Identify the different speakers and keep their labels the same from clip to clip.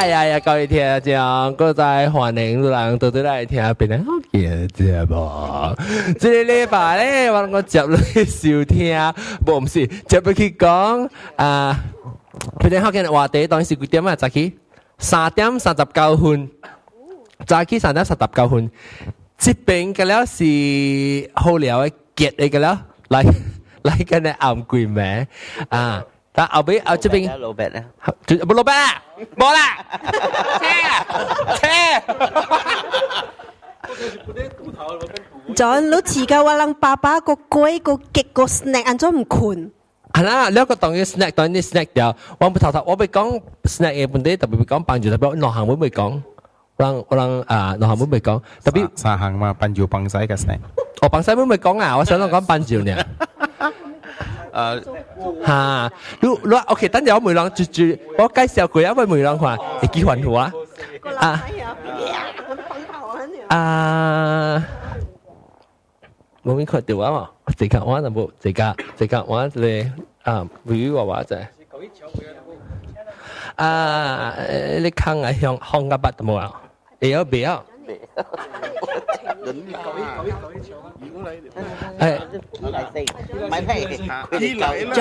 Speaker 1: 呀，各位听众，各在欢迎人到底来听别人好嘅节目。这个礼拜咧，我接落去收听，唔是接落去讲别人好嘅话题，当时几点啊？早起3:39，早起3:39。这边嘅了是好聊嘅结嚟嘅了，嚟嘅咧暗鬼名啊！但後邊這邊
Speaker 2: 老闆咧，
Speaker 1: 冇老闆啦，冇啦，John，
Speaker 3: 你似嘅話，人爸爸個龜個極個 snack， 安怎唔困？
Speaker 1: 係啦，你個當然 snack， 當然 snack 掉。我唔頭頭，我咪講 snack 嘅問題，特別講幫住，特別內行會咪講，我內行會咪講，特別
Speaker 4: 沙行嘛，幫住幫曬嘅 snack。
Speaker 1: 我幫曬會咪講啊？我想講幫住呢。嚇，你 OK， 等陣我梅朗住，我介紹佢一位梅朗話，會幾環好啊？冇邊個電話嘛？這個我就冇，這個我咧會話就你坑啊向個筆冇啊？有別啊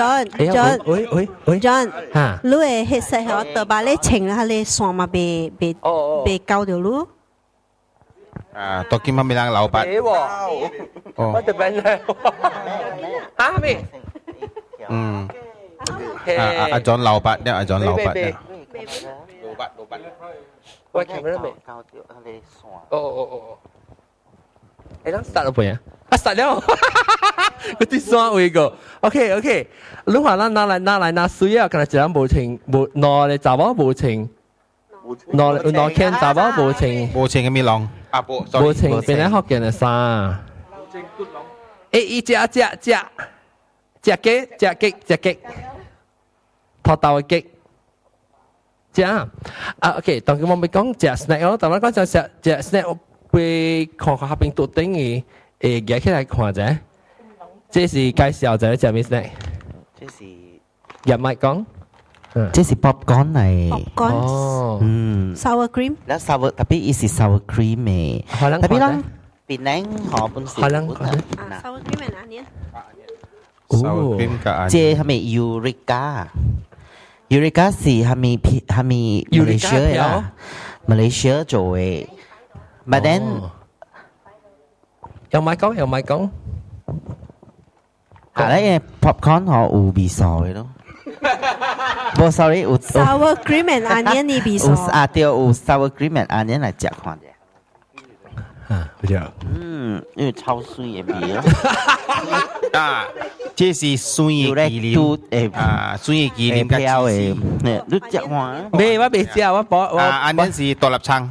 Speaker 1: ？John，
Speaker 3: 你係黑色嚇，特別你情下你線嘛被交掉咯。
Speaker 4: ตัวกินมันมีรังเหลาปัด
Speaker 1: 我特別咧，嚇咩？
Speaker 4: อาจารย์เหลาปัดเนี่ยอาจารย์เหลาปัดเนี่ยโลปัด
Speaker 1: 喂，camera 未？你啷start 咗未啊？start 了，嗰啲山位個。OK， 你話咱拿水啊，可能一人無情，攞嚟查某無情，攞見查某無情，
Speaker 4: โบเชงก็มีลอง
Speaker 1: 無情變嚟學見嘅衫。一隻雞，拖豆嘅雞。這樣OK，當佢我咪講隻 snack 咯，但係講就隻 snack 被看下邊度頂嘅夾起來看者，這是介紹者隻咩 snack？
Speaker 2: 這是
Speaker 1: 入麥講，
Speaker 2: 這是 popcorn 嚟
Speaker 3: popcorn， sour cream，
Speaker 2: แล้ว sour tapi isi sour cream 誒， tapi lang Penang họ本身
Speaker 3: sour cream and onion，
Speaker 4: sour cream กับอัน
Speaker 2: 這係咪 Eureka 是係咪 Malaysia 啊 Malaysia 做嘅 but then
Speaker 1: 有麥講，
Speaker 2: 啊咧 popcorn họ有味素嘅咯，不 sorry 有
Speaker 3: sour cream and onion 呢味素，
Speaker 2: 啊對有 sour cream and onion 嚟食看者。
Speaker 1: 好似
Speaker 2: 因為超水嘅味咯。
Speaker 4: 這是酸嘅忌廉酸嘅忌廉
Speaker 2: 嘅芝士，你食看？
Speaker 1: 未，我未知啊，我
Speaker 4: อันนี้是獨立撐，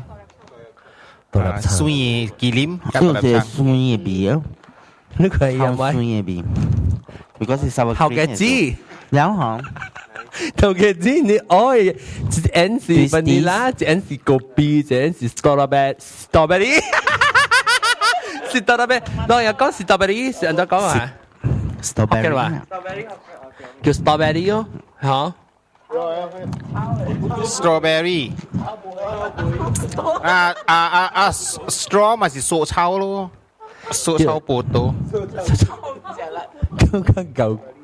Speaker 4: 酸嘅忌廉กับ獨立撐。
Speaker 2: 酸嘅味咯，
Speaker 1: 你可以有
Speaker 2: 酸
Speaker 1: 冇？
Speaker 2: 嘅味。如果是 sour cream
Speaker 1: 後嘅字，
Speaker 2: 然後
Speaker 1: 後嘅字你愛，一 N 是 vanilla， 一 N 是果啤，一 N 是 strawberry。是 strawberry， 當然講是 strawberry， 是人哋講啊。
Speaker 2: strawberry
Speaker 1: 叫 strawberry 咯，嚇。
Speaker 4: strawberry straw 咪是塑膠咯，塑膠波多。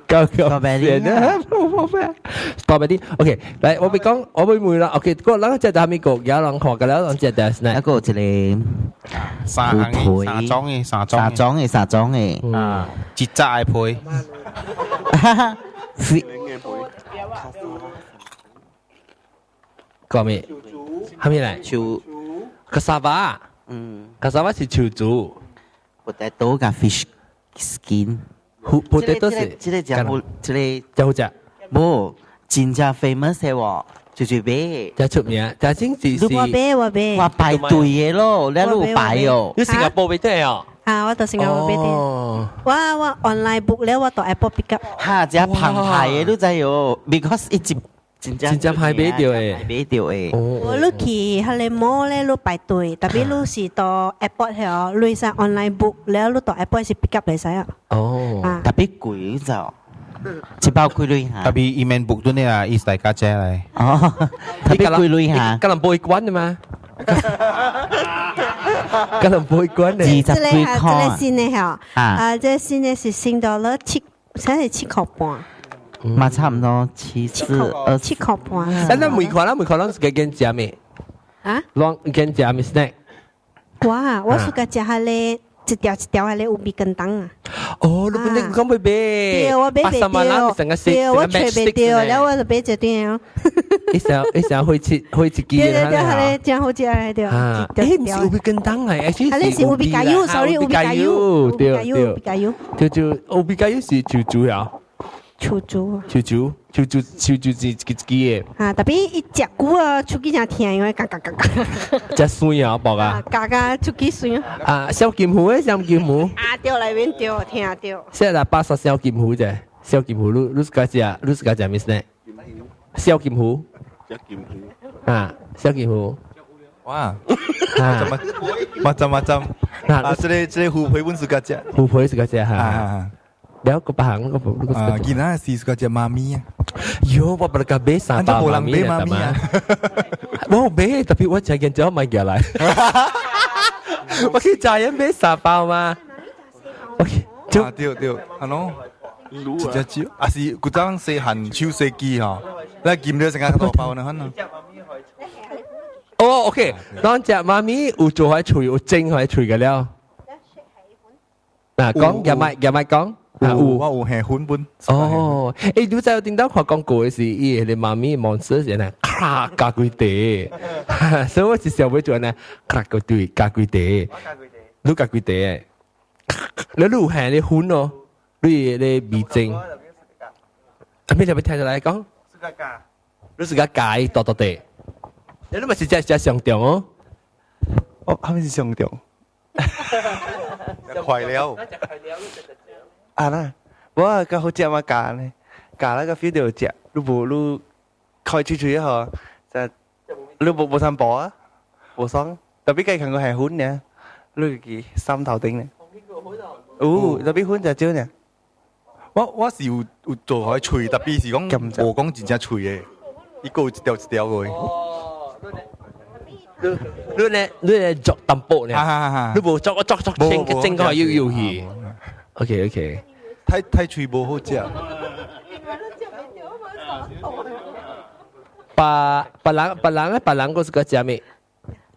Speaker 1: strawberry OK， 嚟我咪講，我咪問啦。OK， 嗰兩隻就係咪個有兩個嘅啦，兩隻就係 snack。
Speaker 2: 一個一個
Speaker 4: 沙裝嘅，節齋配。
Speaker 1: 講咩？係咪嚟？
Speaker 2: 潮
Speaker 1: cassava，cassava 是潮豬。
Speaker 2: potato 加 fish skin。potato
Speaker 1: 是
Speaker 2: 這個
Speaker 1: 就好食。
Speaker 2: 冇真正 famous 嘅喎，最尾
Speaker 1: 就出名，就真是
Speaker 3: 我俾，
Speaker 2: 話排隊嘅咯，你喺度排哦。
Speaker 1: 你新加坡俾對哦。
Speaker 3: 我到新加坡俾啲。我 online book 咧，我到 Apple pick up。
Speaker 2: 嚇，只澎湃嘅都真係哦 ，because 一直
Speaker 1: 真正排俾掉嘅，
Speaker 2: 俾掉嘅。
Speaker 3: 我你去哈利摩咧，你排隊，特別你是到 Airport 係你上 online book แล้ว你到 Airport 是 pick up 嚟使啊。
Speaker 1: 哦。
Speaker 2: 特別貴就。一包幾類下？
Speaker 4: Tapi email book tu ni lah is like kaca lah.
Speaker 2: 哦，特別幾類下？
Speaker 1: Kalau boy kuan mà. Kalau boy kuan
Speaker 2: 二十幾
Speaker 3: 這
Speaker 2: 塊
Speaker 3: 個新的嚇，這新的是$7，才係7塊半，
Speaker 2: 嘛差唔多7
Speaker 3: 塊半。
Speaker 1: 咱每塊咱是個間食咩？
Speaker 3: 啊？
Speaker 1: 咱間食咩 snack？
Speaker 3: 我是個食下咧。一條一條係咧有米跟當啊！
Speaker 1: 哦，你本來講要買，
Speaker 3: 對，我買袂到，對，我找袂到，然後我就買一條。
Speaker 1: 一想會切機
Speaker 3: 對，係咧，真好食嚟對。
Speaker 1: 啊，誒，唔是有米跟當嚟，
Speaker 3: 係咧是有米加油，sorry，有米加油，對，
Speaker 1: 就有米加油是豬呀。
Speaker 3: 臭豬
Speaker 1: 嘅。
Speaker 3: 啊！特別一隻久啊，出去真甜，因為嘎。
Speaker 1: 隻酸啊，薄啊。
Speaker 3: 嘎出去酸。
Speaker 1: 啊，小金魚啊，小金魚。
Speaker 3: 啊，對裏面對，聽對。
Speaker 1: 現在巴薩小金魚啫，小金魚，你是家食咩呢？小金魚。啊，小金魚。
Speaker 5: 哇，macam-macam. Sini hupui pun suka je.
Speaker 1: Hupui suka je ha. Béo có bảng có
Speaker 5: Gina si suka je mami.
Speaker 1: Yo, apa mereka besa?
Speaker 5: Anda pulang be mami.
Speaker 1: Wow, be, tapi我jangan jauh mai dia来。我可以炸人be 沙包吗 ？OK， 就
Speaker 5: 對，ano？一隻蕉，啊是古裝細行超細機嚇，你見到成間大包呢？可能。
Speaker 1: 哦 ，OK， 當只媽咪有做喺廚，有蒸喺廚嘅了。嗱，講有咪講？
Speaker 5: 我有下款本。
Speaker 1: 哦，誒，你在聽到佢講過嘅時，伊你媽咪望死人啊，咔加佢地，所以我是想要做呢，咔個對加佢地，你加佢地，你有下你款咯，你味精，啊咩就俾聽出嚟講？你是個解多地，你咪是只上吊哦，
Speaker 5: 哦，係咪是上吊？快了。啊啦，我個好食嘛假呢，假那個 feel 就食，你開吹一下，就你冇散步啊，冇爽，特別計近個係款呢，你個三頭頂呢，哦，特別款就招呢，我是有做開吹，特別是講冇講真正吹嘅，一個一條嘅。
Speaker 1: 你咧作淡薄呢？你冇作整個要去。OK，
Speaker 5: 太脆冇好食。
Speaker 1: 白人嗰個食咩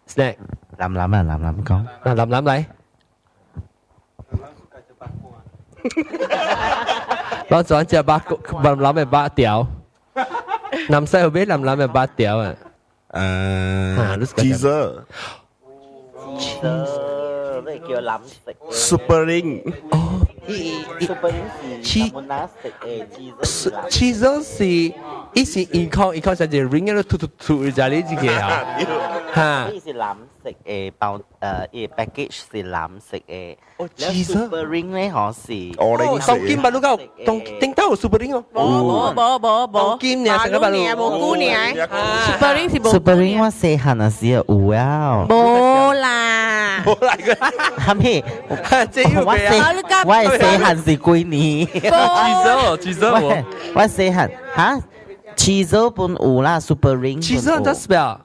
Speaker 1: ？snack。
Speaker 2: 諗講。
Speaker 1: 嗱，諗嚟。我昨晚食諗嘅八條，南西後邊諗嘅八條啊。
Speaker 6: cheese。
Speaker 2: 你叫諗食
Speaker 6: super ring
Speaker 1: 哦
Speaker 2: super ring 是冇拿食
Speaker 1: cheese 是以前一靠上隻 ring 咧吐在呢隻嘅啊
Speaker 2: 嚇呢是藍色包package 是藍色嘅
Speaker 1: cheese
Speaker 2: super ring 咧可是
Speaker 1: 當金巴魯高當頂到 super ring 哦冇當金呢成個巴魯
Speaker 3: 冇姑娘
Speaker 7: super ring 是冇
Speaker 2: super ring 我細漢嗰時有啊
Speaker 3: 冇啦
Speaker 2: 係咪我係細漢是幾年
Speaker 1: cheese
Speaker 2: 我細漢嚇cheese 本有啦 super ring
Speaker 1: cheese 怎 spell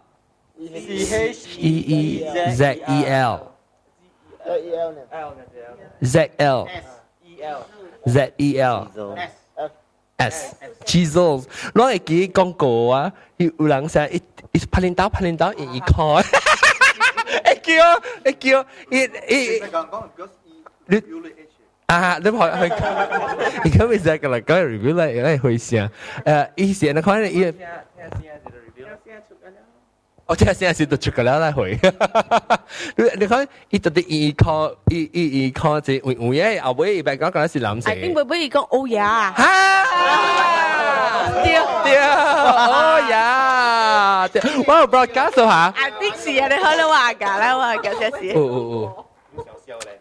Speaker 1: ZEL S cheese 我係記廣告啊有人寫一拍領導一塊叫啊！你可以，你可以再個嚟講 review 嚟回想，以前你看你，我即係現在是都出個了來回，你看伊到底一靠即係有嘢，後尾白講講是藍色。
Speaker 7: 應該不如講哦呀，
Speaker 1: 對，哦呀，我 broadcast 下。
Speaker 7: 的士啊，你可能話㗎啦，話㗎這是。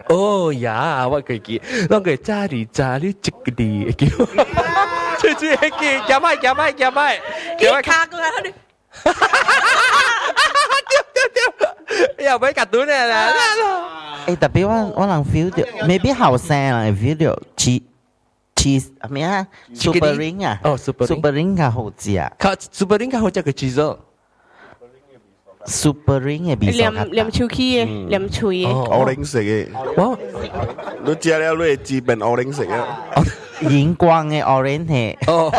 Speaker 1: 哦呀，我記記，那個炸哩這個哩叫，最叫，夾麥，
Speaker 7: 卡過嚟，
Speaker 1: 丟，又俾夾到呢啦。
Speaker 2: 特別我能 feel 到，未必後生啊 feel 到 cheese 咩啊 super ring 啊，
Speaker 1: 哦 super
Speaker 2: ring 較好食啊，
Speaker 1: 佢 super ring 佢好食嘅 cheese。super
Speaker 2: ring 嘅味道
Speaker 7: 黏手起嘅，黏脆嘅。
Speaker 6: 烏零色嘅，
Speaker 1: 哇！
Speaker 6: 你食了你會知變烏零色啊！
Speaker 2: 熒光嘅 orange 係，
Speaker 1: 哦，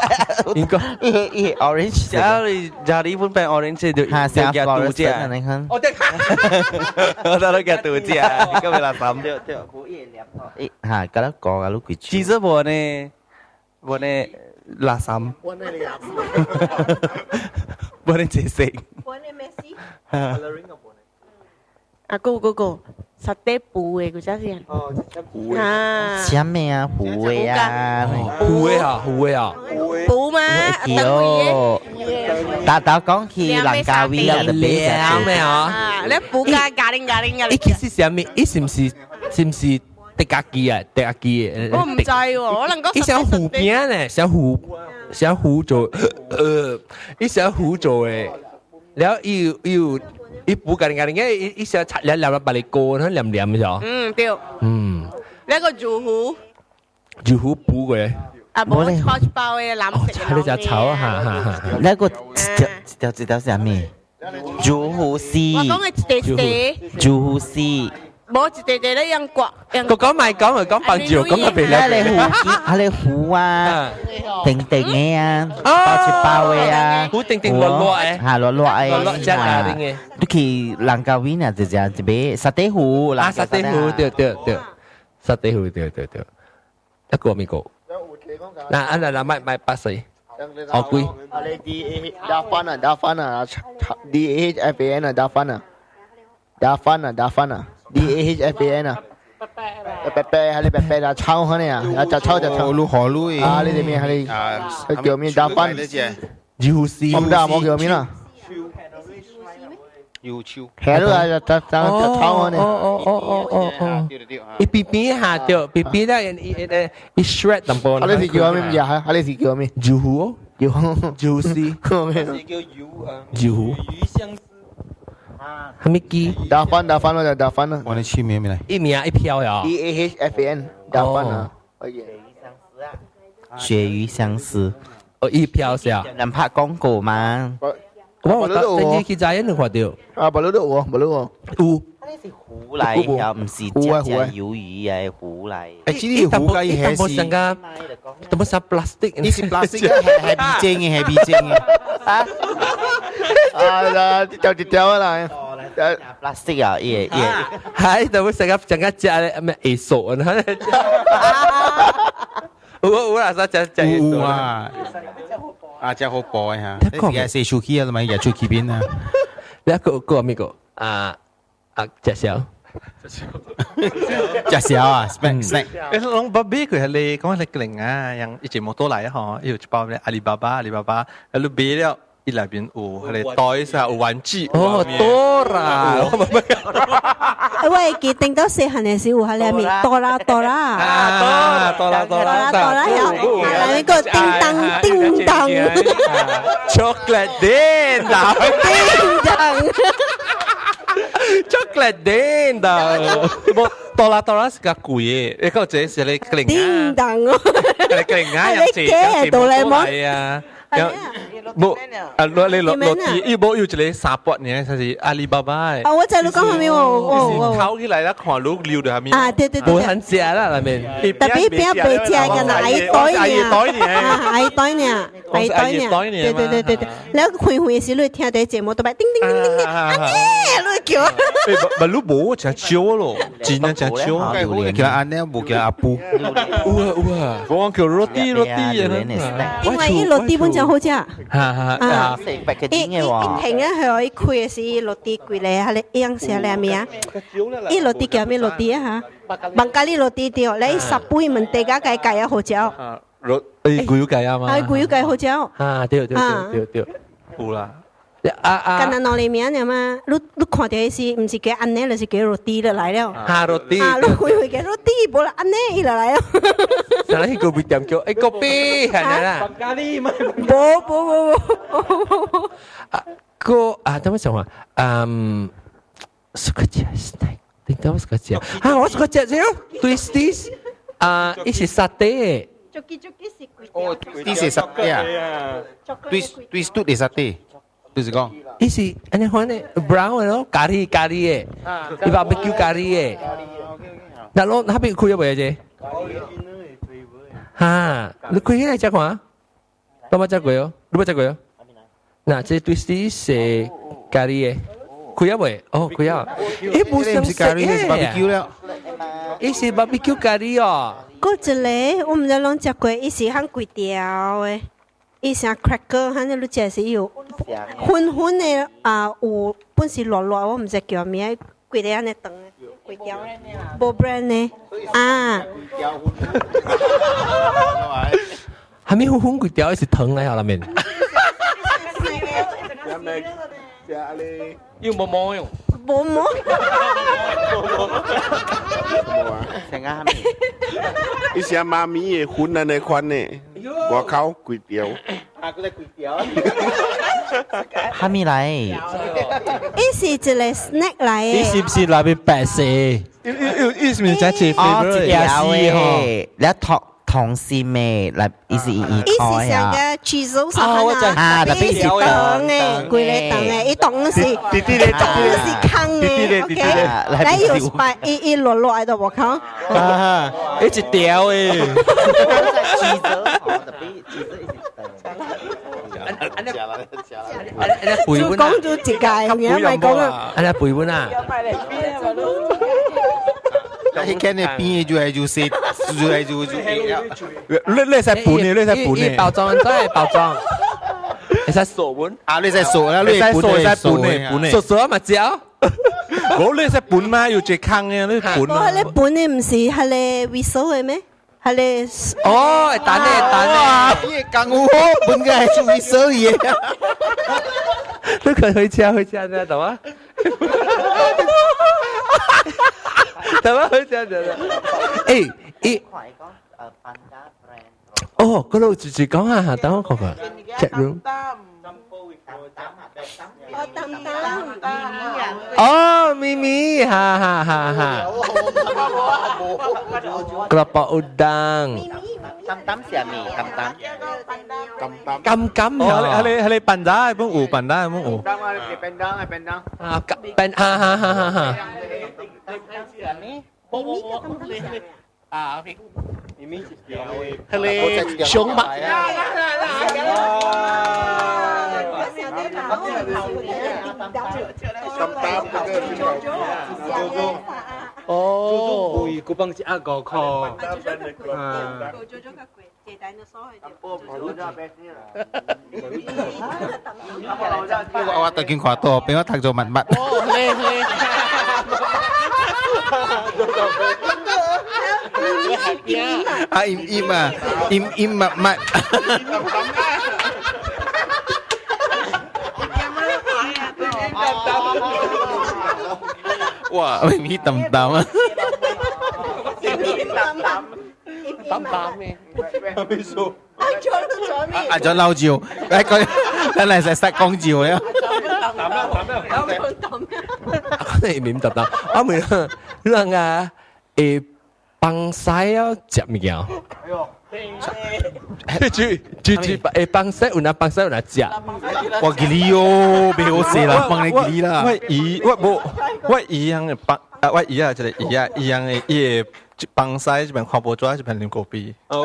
Speaker 1: 應該
Speaker 2: 伊 orange
Speaker 5: 只要你jari pun pen orange tu
Speaker 2: ha
Speaker 5: dia
Speaker 2: siap
Speaker 5: tu je.
Speaker 2: 你看，
Speaker 1: 哦，對，
Speaker 5: Tahu dia tu je. Kau bela sam.
Speaker 2: 嚇，嗰粒講嘅碌佢
Speaker 5: Cheese boleh lasam. Boleh cesek.
Speaker 7: Go，沙爹布嘅嗰隻先。啊，
Speaker 2: 啥咩啊？糊嘅啊，
Speaker 1: 糊嘅啊，糊嘅啊，
Speaker 7: 布嘛，
Speaker 2: 哦，但講起蘭家威啊，特別
Speaker 1: 咩啊？
Speaker 7: 啊，你布加咖喱。
Speaker 1: 伊其實係咩？伊是唔是迪加基啊？迪加基嘅？
Speaker 7: 我唔知喎，我能夠。
Speaker 1: 伊想糊邊咧，想糊做，伊想糊做嘅，然後伊補咖喱嘅，伊想擦兩把你過，佢黏黏嘅咗。
Speaker 7: 對。
Speaker 1: 嗯。
Speaker 7: 呢個豬糊
Speaker 1: 補嘅。
Speaker 7: 啊，冇炒包嘅藍色嘅。
Speaker 1: 你就炒啊！
Speaker 2: 呢個一條係咩？豬糊絲。
Speaker 7: 我講嘅
Speaker 2: 豬糊絲。
Speaker 7: 冇一地咧樣刮。
Speaker 1: 個講咪講嚟講棒住，講個鼻咧。
Speaker 2: 你糊啊，定嘅啊，包住包嘅啊，
Speaker 1: 糊定落嘅，
Speaker 2: 嚇落嘅，
Speaker 1: 落隻啊啲嘅。
Speaker 2: 你去蘭家威啊，就俾沙爹糊啦。
Speaker 1: 沙爹糊對，沙爹糊對。一個未過。嗱，買八四。好貴。
Speaker 8: 打翻啊！DAHFAN 啊，打翻啊！DAHFAN 啊！白啊，炒下呢啊，就炒。
Speaker 4: 路河路
Speaker 8: 啊，你哋咩？你叫咩打翻？
Speaker 1: ยูซี
Speaker 8: 我唔得，冇叫咩啦。
Speaker 4: 要超。
Speaker 8: 係咯，就炒下呢。
Speaker 1: อีปีหาเดียวปีได้อี shred ตำบล
Speaker 8: 你哋叫咩嘢啊？你哋叫咩？
Speaker 1: ยูหูยูซียูหู係咪記
Speaker 8: 打翻咯，就打翻咯。
Speaker 4: 我哋簽名未嚟？
Speaker 1: 一名一票呀
Speaker 8: DAHFAN 打翻啊！
Speaker 2: 鱈魚相思，
Speaker 1: 一票是啊
Speaker 2: 人拍廣告嘛？
Speaker 1: 我等去在人看到
Speaker 8: 啊，冇到喎，
Speaker 1: 有
Speaker 2: 糊嚟又唔是只魷魚啊，糊嚟。
Speaker 4: 呢條糊雞係
Speaker 1: 是但冇啥 plastic
Speaker 4: 呢啲 plastic 係必正嘅。
Speaker 8: 啊，掉啦。
Speaker 2: plastic 啊，嘢，
Speaker 1: 係但冇成個隻咩藝術啊？我嗱曬隻
Speaker 4: 啊！啊，真好播嚇！你而家四處機啊，咪日出機邊啊？
Speaker 1: 你一個咩個隻小
Speaker 4: 啊 snack。Long
Speaker 9: babi佢係你講係零啊，yang 以前冇多嚟啊，嗬，要包咩阿里巴巴，lalu beli 了。一裏邊有係袋下有玩具。
Speaker 1: 哦，多啦！
Speaker 3: 喂，記定到細漢嘅時候喺裏面多啦，有，喺呢個叮當
Speaker 1: ，chocolate 叮當，
Speaker 9: 多啦是個貴嘅，你嗰陣時你零
Speaker 3: 叮當哦，
Speaker 9: 你零啊，有錢到嚟啊！冇你落地，要冇要一個沙博呢？係阿里巴巴。
Speaker 3: 啊，我在錄講下面喎，
Speaker 9: 烤起來啦，看路溜到下面。
Speaker 3: 啊，對，
Speaker 1: 冇很食啦，裏面。
Speaker 3: 特別比較白食嘅嗱，矮袋呢，對，แล้วคุย時你聽到節目都係叮，阿咩，你叫。
Speaker 9: 咪路冇就少咯，真係就少。
Speaker 4: 叫阿呢冇叫阿布。
Speaker 9: 哇，我叫 roti
Speaker 3: 因為呢落地本就好食。
Speaker 2: 一
Speaker 3: 停啊，佢一開嘅時落地貴咧，係你樣式咧咩啊？呢落地叫咩落地啊？嚇，bằng咖喱落地掉，你十杯問地價計啊，好食。
Speaker 9: 攰要計啊嘛。
Speaker 3: 係攰要計好食。
Speaker 1: 啊，對，
Speaker 9: 好啦。
Speaker 3: 跟住攞嚟面嘅嘛，你看到嘅是唔是叫安呢，就是叫落地就來了。
Speaker 1: roti。
Speaker 3: 你會叫落地，冇啦安呢，伊就來了。
Speaker 1: 但係個店叫kopi係咪啦？
Speaker 3: 冇。
Speaker 1: 等我想下，suka je snack，點解我suka je？我suka je Twisties，一是 satay，
Speaker 4: 啲是satay 啊，對 stew 係 satay，就是講。
Speaker 1: 伊是安尼款诶 brown 诶咯，咖喱诶，伊 barbecue 咖喱诶。嗱，攞那邊開咗未啫？哈，你開起來食看，都冇食過哦，你冇食過哦？嗱，這 twist 是咖喱诶，開咗未？哦，開咗。誒，冇相識嘅，barbecue 啦，伊是 barbecue 咖喱哦。
Speaker 3: 嗰一個我唔知攏食過，伊是很貴條誒，伊像 cracker，反正你食是有粉粉的啊，有本是落落，我唔知叫咩，貴條安尼長的，貴條，無 brand 的啊。
Speaker 1: 係咪粉貴條是糖嚟下面？要冇毛用？
Speaker 3: 冇毛。
Speaker 8: 成間係咪？
Speaker 6: 伊是媽咪嘅款安尼款呢，外口貴條。
Speaker 8: 啊，嗰隻貴條。
Speaker 2: 係咪嚟？
Speaker 3: 伊是一個 snack 嚟嘅。
Speaker 1: 伊是唔是那邊白色？
Speaker 9: 伊是唔是只
Speaker 2: 哦，一條嘅，你同事咩？嚟，伊是開
Speaker 3: 啊。伊是成個 cheese 啥啊？伊是長嘅，貴嚟長嘅，伊長是是坑嘅，OK。你要擺伊落落喺度喎，靠。
Speaker 1: 啊，一條誒。
Speaker 3: 就講咗一屆，而家咪講啊。
Speaker 1: 安尼背本啊。
Speaker 4: 迄間嘅邊就係就食，就係就
Speaker 9: 你使本嘅，你使本嘅。
Speaker 1: 包裝真係包裝。你使傻本？
Speaker 4: 啊，你使傻啦，
Speaker 9: 你使傻使本嘅，本嘅。
Speaker 1: 傻咪照。
Speaker 9: 我你使本嘛，要隻坑嘅，你本。
Speaker 3: 我你本嘅唔是係你 whistle 嘅咩？係你
Speaker 1: 哦，蛋咧，
Speaker 4: 啲更好，本嘅係做 whistle 嘢。
Speaker 1: 你佢去車呢度啊？等下去車誒，哦，嗰度直接講下，等我講個 chat room。哦，咪咪，哈。Kelapa udang.
Speaker 8: Tam siapa ni?
Speaker 1: Kam
Speaker 9: 哦，係你pandai pun pandai pun
Speaker 8: Pendang.
Speaker 1: ha.
Speaker 8: Hele, Xiong Bạc.
Speaker 10: Ồ, của bằng chị ăn gò kho.
Speaker 4: 我特見跨多，俾我睇做物物。啊，อิ่啊，อิ่物物。哇，ไม่มีตำๆอ่ะตำ咩ไม่รู้อาจจะเล่าจิวไอ้ก็นั่นแหละใส่สักกองจิวเลย
Speaker 1: 你唔答答，我咪讓啊，幫曬啊，食物件。幫曬有哪幫曬有哪食？
Speaker 4: 我吉利哦，俾我死啦，幫你吉利啦。
Speaker 9: 我一樣嘅幫我一樣就係一樣嘅嘢。幫曬這邊看不抓，這邊啉咖啡。哇！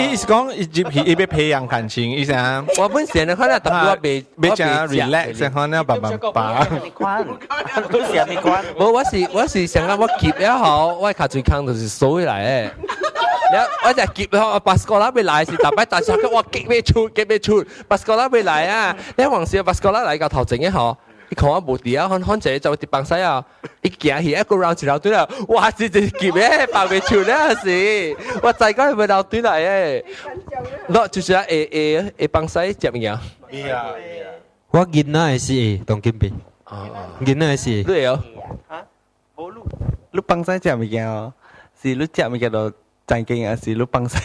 Speaker 9: 伊是講伊要培養感情，伊想
Speaker 1: 我本身咧，可能當我被
Speaker 9: 講 relax，可能爸。
Speaker 1: 我是想講我夾也好，我卡最坑就是數起來誒。我就夾咗巴斯哥拉未來是大擺大隻，我夾未出，巴斯哥拉未來啊！你黃時巴斯哥拉嚟個頭前嘅嗬。你看我無啲啊，看者就啲幫曬啊！一行去一個 round 一條隊啦，哇！直接夾嘅，爆未出咧是，我再講係咪條隊嚟嘅？攞就是啊，幫曬接物件。
Speaker 10: 我見那係是當金幣，見那係是。
Speaker 1: 對有。
Speaker 5: 嚇？冇你幫曬接物件哦，是你接物件就正經啊，是你幫曬。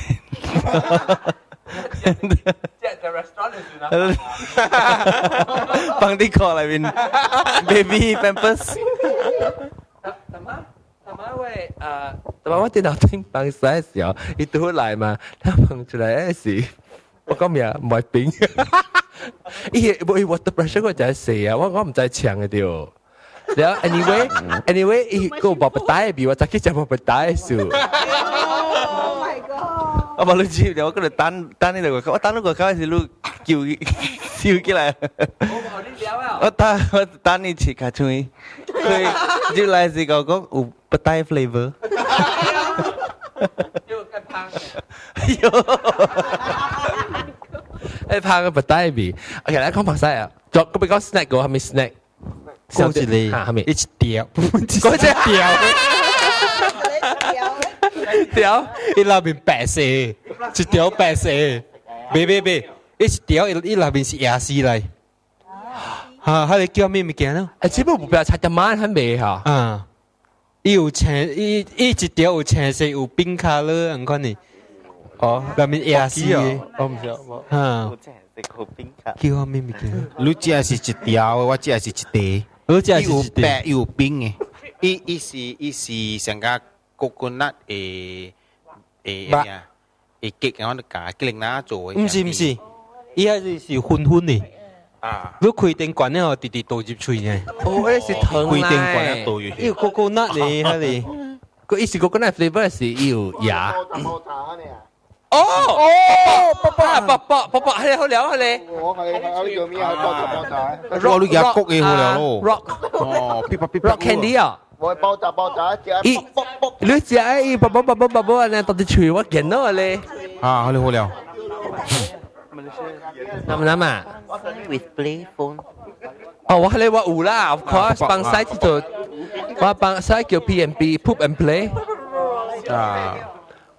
Speaker 5: 幫啲過嚟邊 ，baby pampers。
Speaker 1: Tama喂，但係我電腦頂放曬嘅時候，伊倒來嘛，他問出來是，我講咩啊？唔係冰，伊water pressure 嗰就係死啊！我唔知搶嘅掉。แล้ว anyway อีกก็บอกไปตายบีว่าจะคิดจะบอกไปตายสู
Speaker 5: 我冇你知了，我嗰度單呢度個，我單嗰個開始錄叫起來。我單呢次卡出去，佢就來是講有不帶 flavor。
Speaker 1: ไอ้พางก็ไปตายบีโอเคแล้วข้าวผัดไส้อ่ะจบก็ไปก็ snack ก็ทำมี snack
Speaker 10: 講一個，
Speaker 1: 係咪？
Speaker 10: 一條，
Speaker 1: 嗰隻條，
Speaker 10: 伊內面白色，一條白色，別，一條伊內面是椰絲嚟，嚇，佢哋叫咩物件咯？
Speaker 1: 誒，只不過唔係差啲慢很味嚇。
Speaker 10: 啊，伊有青，伊一條有青色，有冰卡勒咁款呢。哦，內面椰絲嘅，
Speaker 1: 我唔知，
Speaker 10: 嚇，叫咩物件？
Speaker 4: 你只是一條，我只是一地。
Speaker 10: 我只係
Speaker 4: 有白有冰嘅，伊是成個coconut 誒咩激我哋假吉靈拿做嘅。
Speaker 10: 唔是，伊係粉嘅。
Speaker 4: 啊！
Speaker 10: 你開電管咧，直直倒入嘴嘅。
Speaker 1: 哦，嗰是糖
Speaker 4: 開電管咧倒入去。
Speaker 10: 伊有coconut咧，佢哋。
Speaker 1: 個意思coconut flavor 係有牙。哦，卜，係好料係你。
Speaker 8: 我叫咩啊？爆炸！
Speaker 4: 我哋入谷嘅好料咯。
Speaker 1: rock
Speaker 4: 哦
Speaker 1: rock candy 啊。
Speaker 8: 我爆炸！
Speaker 1: 伊，你食伊卜咧，到底脆我見到你。
Speaker 4: 啊，好料。
Speaker 1: 啱啊
Speaker 2: with play phone
Speaker 1: 哦，我係你話有啦 ，of course， 幫曬呢度，我幫曬叫 P&B Poop and Play。
Speaker 4: 啊。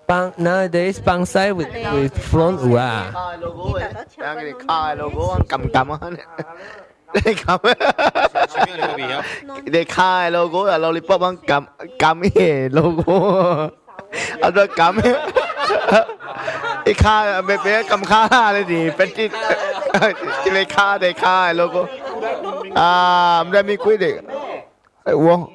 Speaker 1: 幫 nowadays 幫曬 with phone 有啊。
Speaker 8: logo 嘅，讓佢哋卡 logo 撳啊！你撳你卡 logo 啊，lollipop 撳嘢 logo， 啊都撳。你卡俾撳卡你哋俾啲，你卡你卡 logo， 啊唔知咩規定。我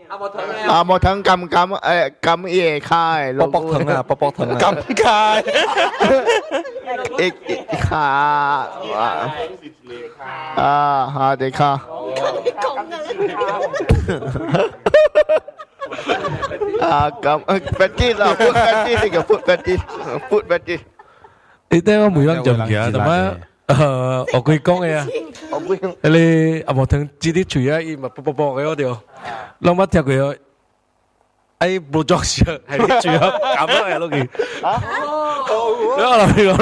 Speaker 8: 冇藤撳嘢卡 logo。
Speaker 1: 卜藤啊，卜藤啊。
Speaker 8: 撳卡。卡啊，下地卡。啊咁，petit 啦，petit 呢個 food petit。
Speaker 11: 你聽我每樣就唔嘅，同埋我佢講嘅啊，你阿莫聽知啲廚啊，伊咪卜嘅嗰條，諗乜聽佢哎不作聲，係啲廚啊，咁樣咯佢。你話啦，你卜。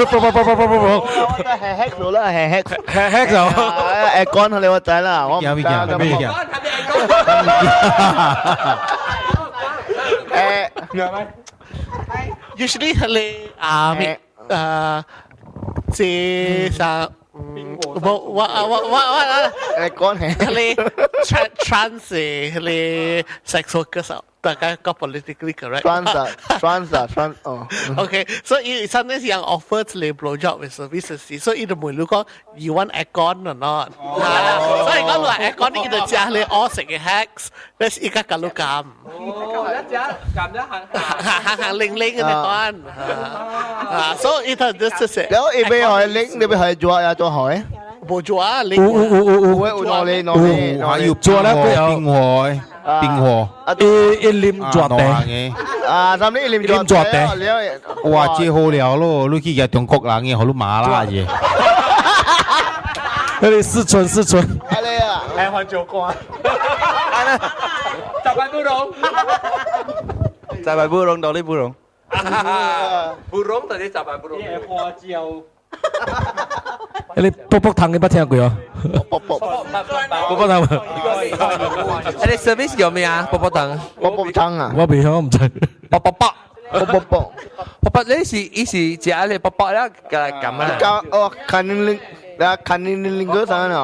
Speaker 8: 係 hack 咗啦，係
Speaker 11: hack 咗。
Speaker 8: 誒講你個仔啦，我唔得咁。
Speaker 12: usually 係你即係我
Speaker 8: 講係
Speaker 12: 你 trans 你 sex workers 大家個 politically correct
Speaker 8: trans 哦
Speaker 12: okay so sometimes yang offer 你 blow job with services so 伊就問你講 you want aircon or not 所以講話 aircon 伊就加你 all 食嘅 hacks 你依家撳到撳行零嘅講所以伊就就是
Speaker 8: แล้วอีไปหอยลิงนี่ไปหอยจัว呀ตัวหอย
Speaker 12: 冇做啊你
Speaker 8: 攞
Speaker 11: 要做咧
Speaker 4: 冰河
Speaker 11: 一黏抓地
Speaker 8: 啊ทำนี่ลิมจัว地
Speaker 4: 哇這好料咯你去日中國人嘅好多麻辣嘢
Speaker 11: 嗰啲四川
Speaker 8: 係你啊
Speaker 12: 係我做過
Speaker 1: 雜牌布隆
Speaker 5: 雜牌布隆到底布隆
Speaker 1: 布隆到底雜牌布隆
Speaker 12: 花椒
Speaker 11: 你卜糖你捌聽過啊？卜糖，
Speaker 1: 你 service 叫咩啊？卜糖
Speaker 8: 啊？
Speaker 11: 我未響，我唔知。
Speaker 1: 卜，你是食你卜啦，咁啊？
Speaker 8: 哦，看你個啥呢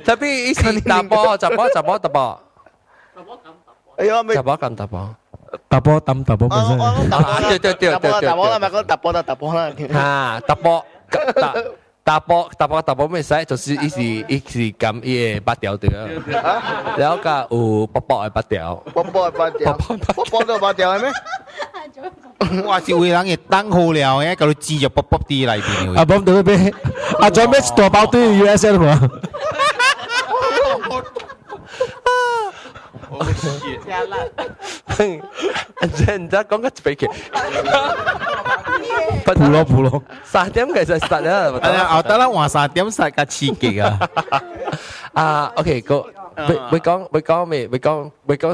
Speaker 8: ？tapi
Speaker 1: isi tapo.
Speaker 8: 哎呀，咪
Speaker 1: tapo kan tapo。
Speaker 11: 打波抌打波本身。
Speaker 1: 對，
Speaker 8: 打波啦，咪講打波啦。
Speaker 1: 嚇，打波咩使？就是一時咁嘢八條對啊。然後個有卜卜嘅八條。
Speaker 8: 卜都八條係咩？
Speaker 4: 我是为人嘅等好了嘅，嗰啲字就卜卜啲嚟邊嘅。
Speaker 11: 啊，幫到邊？啊，仲有咩大包堆 USL 嘛？
Speaker 1: 人家講個飛機，
Speaker 11: 普咯
Speaker 1: 3點其實實啦，
Speaker 4: 我得啦，話3點實嘅刺激啊！
Speaker 1: 啊，OK，個會講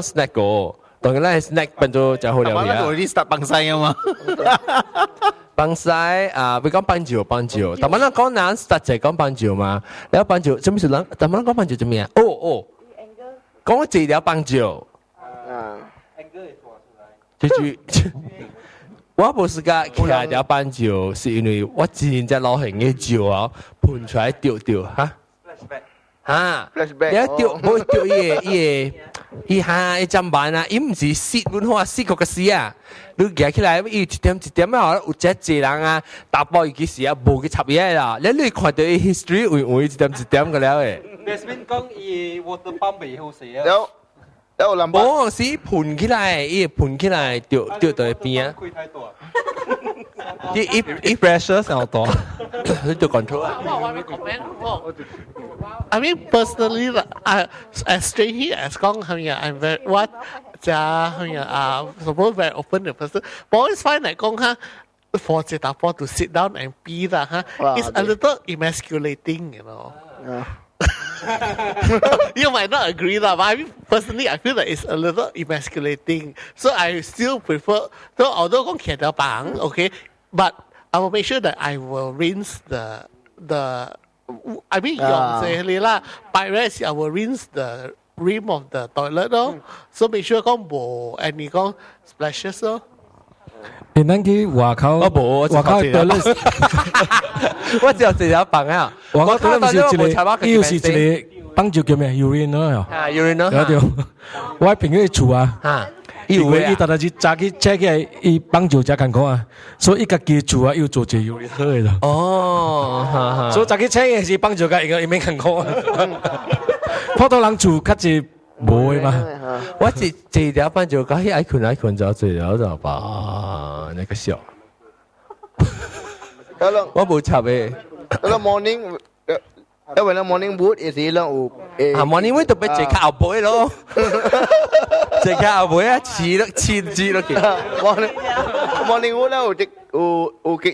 Speaker 1: snack 個，當然咧 snack 變咗就好了嘅。
Speaker 4: 我啲 start 崩西啊嘛，
Speaker 1: 崩西啊，會講棒球，但係咧講難 start 就係講棒球嘛，你有棒球，做咩事諗？但係咧講棒球做咩啊？哦，講治療棒球。就是我不是個徛條棒球，是因為我之前在流行嘅球啊，噴出來丟哈。哈，你一丟冇丟伊哈一針板啊，伊唔是蝕本好啊，蝕個蝕啊，你夾起來伊一點啊，有隻隻人啊，打波伊幾時啊，冇佢插嘢啦，你看到伊 history 會一點個了誒。
Speaker 10: Basement 講伊 water pump 未好勢啊。
Speaker 8: 有林
Speaker 1: 波是盤起來，伊盤起來丟到邊啊？伊 pressure 上多，你就 control 啊。
Speaker 12: I mean personally, as strange as 講係咪 I'm very what 就係咪suppose very open the person, but always find 嚟講嚇。For 隻打波 to sit down and be 啦嚇 ，it's a little emasculating, you know. You might not agree that, but I mean, personally, I feel that it's a little emasculating. So I still prefer, so although 講騎條棒 okay, but I will make sure that I will rinse the I mean 用這裡啦 by rest I will rinse the rim of the toilet 咯 so make sure 講冇 any 講 splashes 咯。
Speaker 11: 你咱去外口，
Speaker 1: 我冇，
Speaker 11: 外口對咧，
Speaker 1: 我只有治療棒啊。
Speaker 11: 外口對咧唔是一個，又是一個棒球叫咩？urine 咯，
Speaker 1: 啊 urine 咯，
Speaker 11: 有條，我喺朋友厝啊，伊特特是早起 check 起來，伊棒球真艱苦啊，所以伊家己厝啊要做隻 urine 好嘅啦。
Speaker 1: 哦，
Speaker 11: 所以早起 check 嘅是棒球嘅，伊免艱苦啊。普通人厝較濟冇嘅嘛。
Speaker 1: 我治療棒球，講起愛困就治療就吧，那個笑。我冇插嘅。
Speaker 8: Kalau morning, when the morning wood is hilang.
Speaker 1: morning wood 特別食靠背咯，食靠背啊，黐咯嘅。
Speaker 8: Morning wood 啦，有結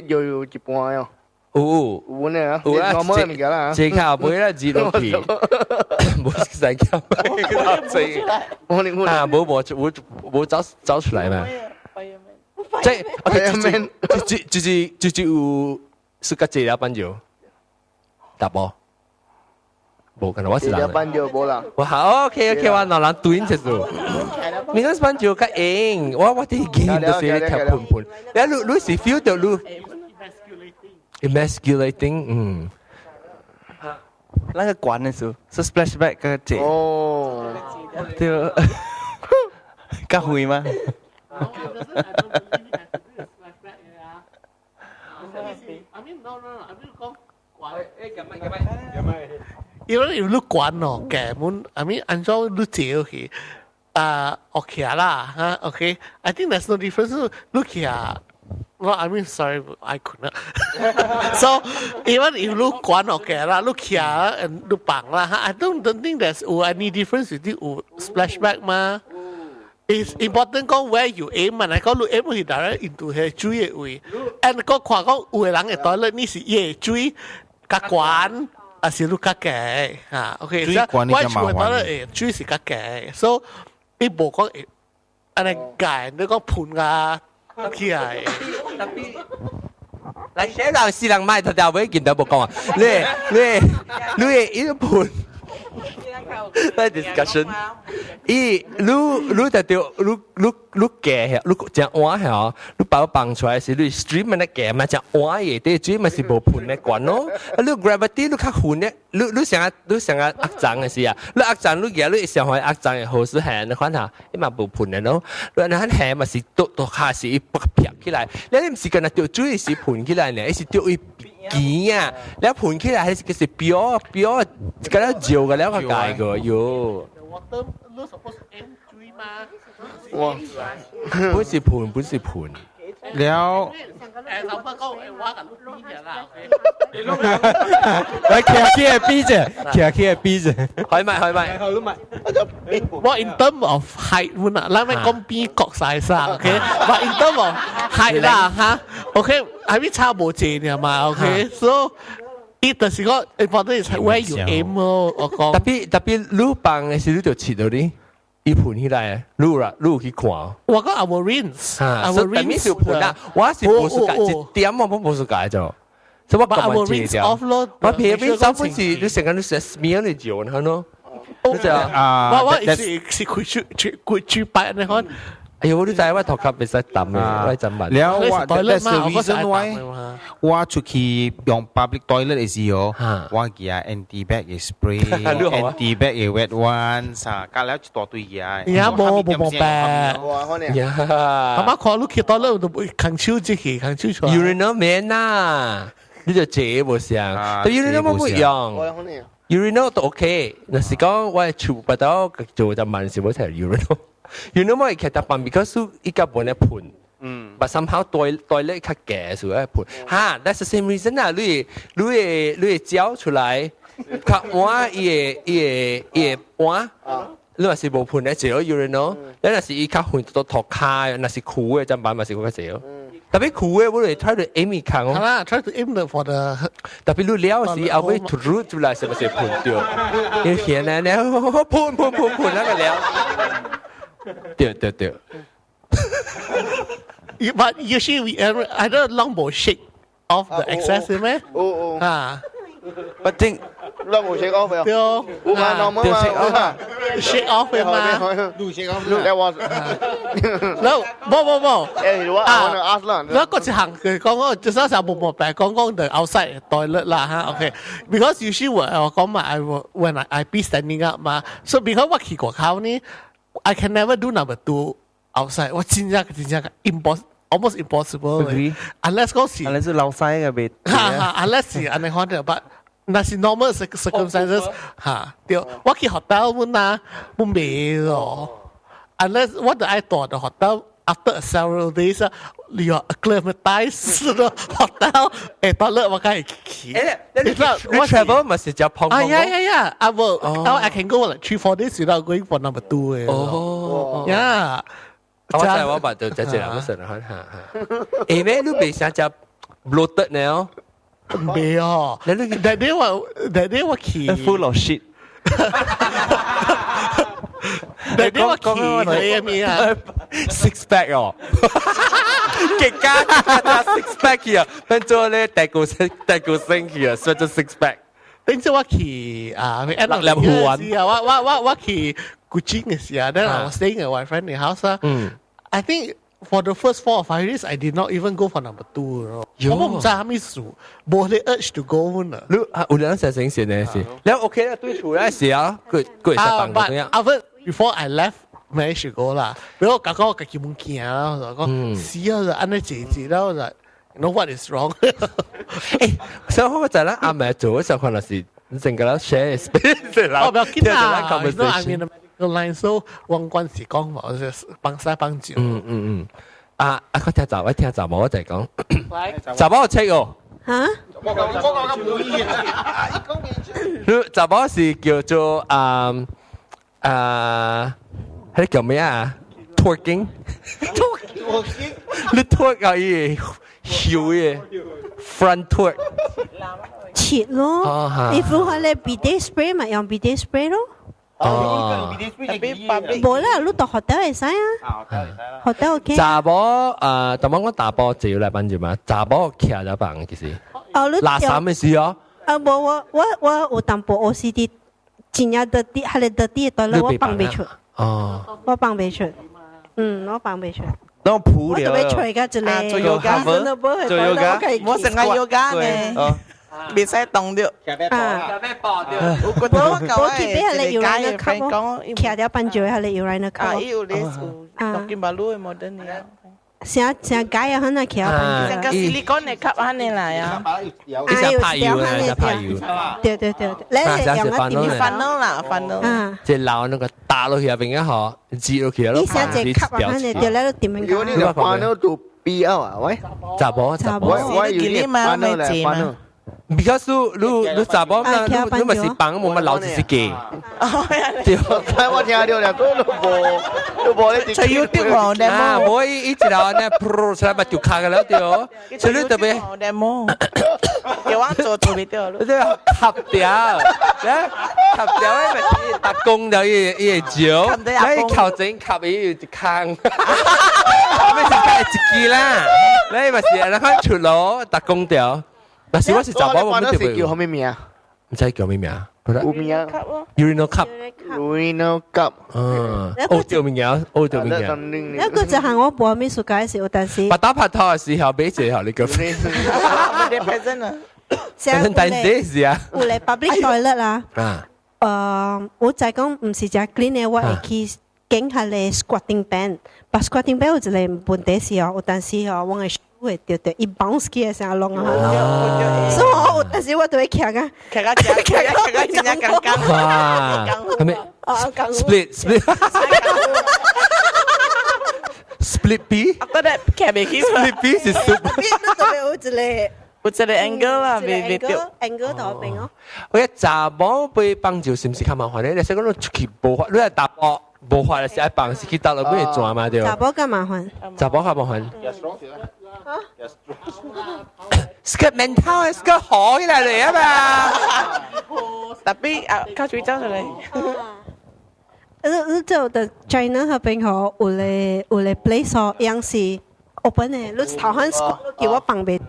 Speaker 8: 有一半呀。有呢啊，我冇咪㗎啦。
Speaker 1: 食靠背啦，黐落去，冇食靠背，食。
Speaker 8: Morning wood
Speaker 1: 啊，冇走出嚟嘛。即係就是有是個治療棒球。打波，冇可能我是人。
Speaker 8: 班就冇啦。
Speaker 1: 哇，好 OK， 我拿人對隻數。你嗰班就較硬，我啲見到時你踢盤，你是 feel 到你 emasculating，
Speaker 5: 那個管的時候是 splashback 個字。
Speaker 8: 哦，
Speaker 5: 對，較會嗎
Speaker 12: ？You know, you look 慣咯，嘅本 I mean， 按照你借去，OK 啦，嚇 OK。I think there's no difference. Look here. Well, I mean, sorry, I couldn't. So even if look 慣 OK 啦，look here and look 棒啦，嚇 I don't think there's any difference between splashback 嘛。It's important 講 where you aim 嘛，你講你 aim 去 direct into 係水嘅位，and 個看講有嘅人嘅 toilet 呢是夜水較慣。啊，是路較嘅嚇 ，OK， 即係我全部覺得水是較嘅，所以你無講安尼解，你講盤啊起來。
Speaker 1: 嚟寫人是人買頭條尾見到冇講啊，你一個盤。That discussion， 你就掉你夾你隻碗係你把放出來時，你 stream 咪夾嘛，隻碗嘢啲水咪是無盤嘅滾咯。你 gravity 你較寬咧，你成日壓漲嘅時啊，你壓漲你夾你上去壓漲嘅好是係你看下，你咪無盤嘅咯。你係咪是到下時一劈起來，你唔是跟佢掉水是盤起來呢，係掉一件啊，你一盤起來係佢是表嗰啲照嘅咧個解個喲。
Speaker 12: Water, not supposed to aim 水嘛。
Speaker 8: 哇，
Speaker 1: 不是盤，不是盤。
Speaker 4: 了，
Speaker 10: 來騎嘅 B 啫，騎嘅 B 啫，
Speaker 1: 開咪。
Speaker 12: What in term of height 喎嗱，嗱咪講邊角晒曬，OK。But in term of height 啦嚇，OK，係咪差無幾嘅嘛？OK，so it 就是講 important is where you aim 咯，我講。
Speaker 1: 特別你放嘅時你就切到啲，伊盤起來，你有去看。
Speaker 12: 我講 our rinse，our rinse
Speaker 1: 就盤啦，我是冇數解一點我冇數解咗。所以我咁樣戒掉。我譬如邊手本是你成日你成 smell 你就看咯。你就
Speaker 12: 我是佢住白你看。
Speaker 1: 哎呀，我都知我頭殼未使抌嘅，我真問。
Speaker 4: 了我 that's the reason why 我出去用 public toilet 嘅時候，我記啊 anti bag 嘅 spray，anti bag 嘅 wet ones，加了一大堆嘢。
Speaker 12: 而家冇病。阿媽看你去 toilet 都會扛手出去，扛手出來。
Speaker 1: urinal man 呐，你就借冇上，但 urinal 冇用。urinal 都 OK，嗱是講我係處不到做就萬事冇齊 urinal。You know 我其實辦 because 依家本嚟盤，but somehow 對咧較嘅所以盤，嚇 that's the same reason 啊！你照出來，較碗伊碗，你話是無盤咧，只有 urinal，你若是伊較換到頭卡，若是苦嘅就辦咪是嗰個只有。特別苦嘅，我哋 try to aim 看哦。
Speaker 12: 係啦 ，try to aim for the。
Speaker 1: 特別你了時，後尾 to root 出來是咪是盤掉？要顯咧，你盤那個了。對。
Speaker 12: But usually I don't longbow shake off the excess 咩？啊
Speaker 8: ，but think 兩冇 shake off 嘅。
Speaker 12: 對哦，
Speaker 8: 唔係 normal 嘛
Speaker 12: ，shake off 嘅嘛。
Speaker 8: do shake off。That was。
Speaker 12: 冇。
Speaker 8: 誒，我 ask 啦。
Speaker 12: 嗱，嗰次行佢講嗰，就嗰時候冇病，講the outside toilet 啦嚇，OK。Because usually 我講嘛，when I be standing up 嘛，so because 我去過口呢。I can never do number 2 outside。我真正almost impossible。Unless 嗰時
Speaker 5: ，unless 是老細嘅別。
Speaker 12: unless 是安尼看到，但那是 normal circumstances 嚇。對，我去 hotel mun 啊，mun 未咯。Unless what I thought the hotel after several days 你要 acclimatize 個 hotel， toilet 我梗係去。
Speaker 1: 你 travel 咪是就碰碰。
Speaker 12: Yeah. I will. Now I can go like 3-4 days without going for number 2 嘅。
Speaker 1: 哦。
Speaker 12: Yeah。
Speaker 1: 我真係我就只兩個神看下。誒咩？你未想就 bloated 呢？
Speaker 12: 未哦。That day 我去。
Speaker 5: Full of shit。That
Speaker 12: day 我去咩啊
Speaker 1: ？Six pack 哦。極加 six pack 嘅，變咗咧大個星嘅，所以就 six pack。
Speaker 12: 等陣我去我去古晉嘅時候，then I was staying at my friend 嘅 house 啊。I think for the first 4 or 5 days I did not even go for number 2咯。我唔知係咩事，冇啲 urge to go 呢。
Speaker 1: 你有兩成醒先呢事，你 OK 啦，對處咧時啊，佢實辦咁樣。
Speaker 12: But before I left。manage to go 啦，俾我感覺我自己冇驚啦，我就講死啊！就安尼字啦，我就 know what is wrong。
Speaker 1: 誒，所以我就咧阿妹做嘅時候，可能是整個啦 share space 啦。
Speaker 12: 我唔要緊啊，你都係面 medical line， so 往關時講我就幫曬幫住。
Speaker 1: 我聽雜冇，我就係講雜冇我 check 哦。
Speaker 3: 嚇？
Speaker 1: 雜冇是叫做係叫咩啊 ？twerking， 你 twerk 可以跳嘅 front twerk，
Speaker 3: 切咯。你副係你 bidet spray 咪用 bidet spray 咯。冇啦，你讀學得嚟使啊。學得 OK。
Speaker 1: 雜波特別我打波就要嚟幫住嘛，雜波騎咗幫其實。垃圾嘅事啊。
Speaker 3: 冇我有淡薄 OCD， 真正得啲係你得啲對啦，我幫唔出。我幫唔出，我幫唔出。
Speaker 5: 那我鋪了。
Speaker 3: 我特別吹㗎之類。
Speaker 5: 做 yoga， 做 yoga，
Speaker 7: 我成日 yoga 嘅，別使動掉。我
Speaker 3: 記得係你要嚟呢級，騎條笨嘴係你要嚟呢級。
Speaker 7: 要你讀見馬路嘅冇得你。
Speaker 3: 成解啊，可能橋
Speaker 7: 成個 silicon 嘅吸下你來啊，
Speaker 1: 一下拍油啊，一下拍油。
Speaker 3: 對，你係用一點
Speaker 7: 煩惱啦，煩惱。
Speaker 1: 即係撈那個打落去入邊一下，擠落去咯。
Speaker 3: 你成隻吸啊，你對咧都點樣講？
Speaker 8: 你個煩惱都必要啊，喂。
Speaker 1: 雜波。
Speaker 8: 我有啲煩惱咧，煩惱。
Speaker 1: Because 你雜波嘛，你咪是幫冇乜撈自己。
Speaker 8: 對，我聽到了，都冇你
Speaker 7: 隨要啲黃的
Speaker 1: 啊，冇一直撈呢 ，pro 出來咪就卡嘅了對，所以特別。
Speaker 7: 黃的冇，叫我做別啲咯。
Speaker 1: 即係合掉，咧合掉咧咪打工就一招，咧靠整合一坑，咩是解自己啦？咧咪是你看出路打工掉。但是我是雜寶，我唔知
Speaker 8: 叫咩名啊？
Speaker 1: 唔知叫咩名啊？
Speaker 8: 有名啊
Speaker 1: ？Urinal cup。Urinal
Speaker 8: cup。
Speaker 1: 嗯。我條名啊，我條名啊。
Speaker 3: 一個就係我報美術介紹，但是。
Speaker 1: 拍拖嘅時候俾借下你個 friend。
Speaker 7: 你 present 啊
Speaker 1: ？present 第幾時啊？
Speaker 3: 有嚟 public toilet 啦。
Speaker 1: 啊。
Speaker 3: 我就係講唔是就 clean 嘅，我係去經下嚟 squatting band，但 squatting band 我就嚟問題是哦，但是哦，我係。會對，一 bounce 嘅成日弄啊，所以我但是我都會騎啊，
Speaker 7: 騎真係剛。
Speaker 1: 哇，係咪 split B？
Speaker 7: 我覺得騎未起
Speaker 1: split B 是 super。
Speaker 7: 有一個 angle 啦，未到
Speaker 3: angle 到邊哦。
Speaker 1: 我一雜波被幫就是唔是較麻煩咧？你成個都出去無法，你係雜波無法嘅時候幫是去到落邊做嘛對。
Speaker 3: 雜波咁麻煩。
Speaker 1: 雜波較麻煩。Skirt mental skirt 好起來嚟啊嘛，
Speaker 7: 特別靠水走出嚟。
Speaker 3: 你就的 China 嗰邊嗬，有嚟 place 哦，樣是 open 嘅，你頭先叫我幫別。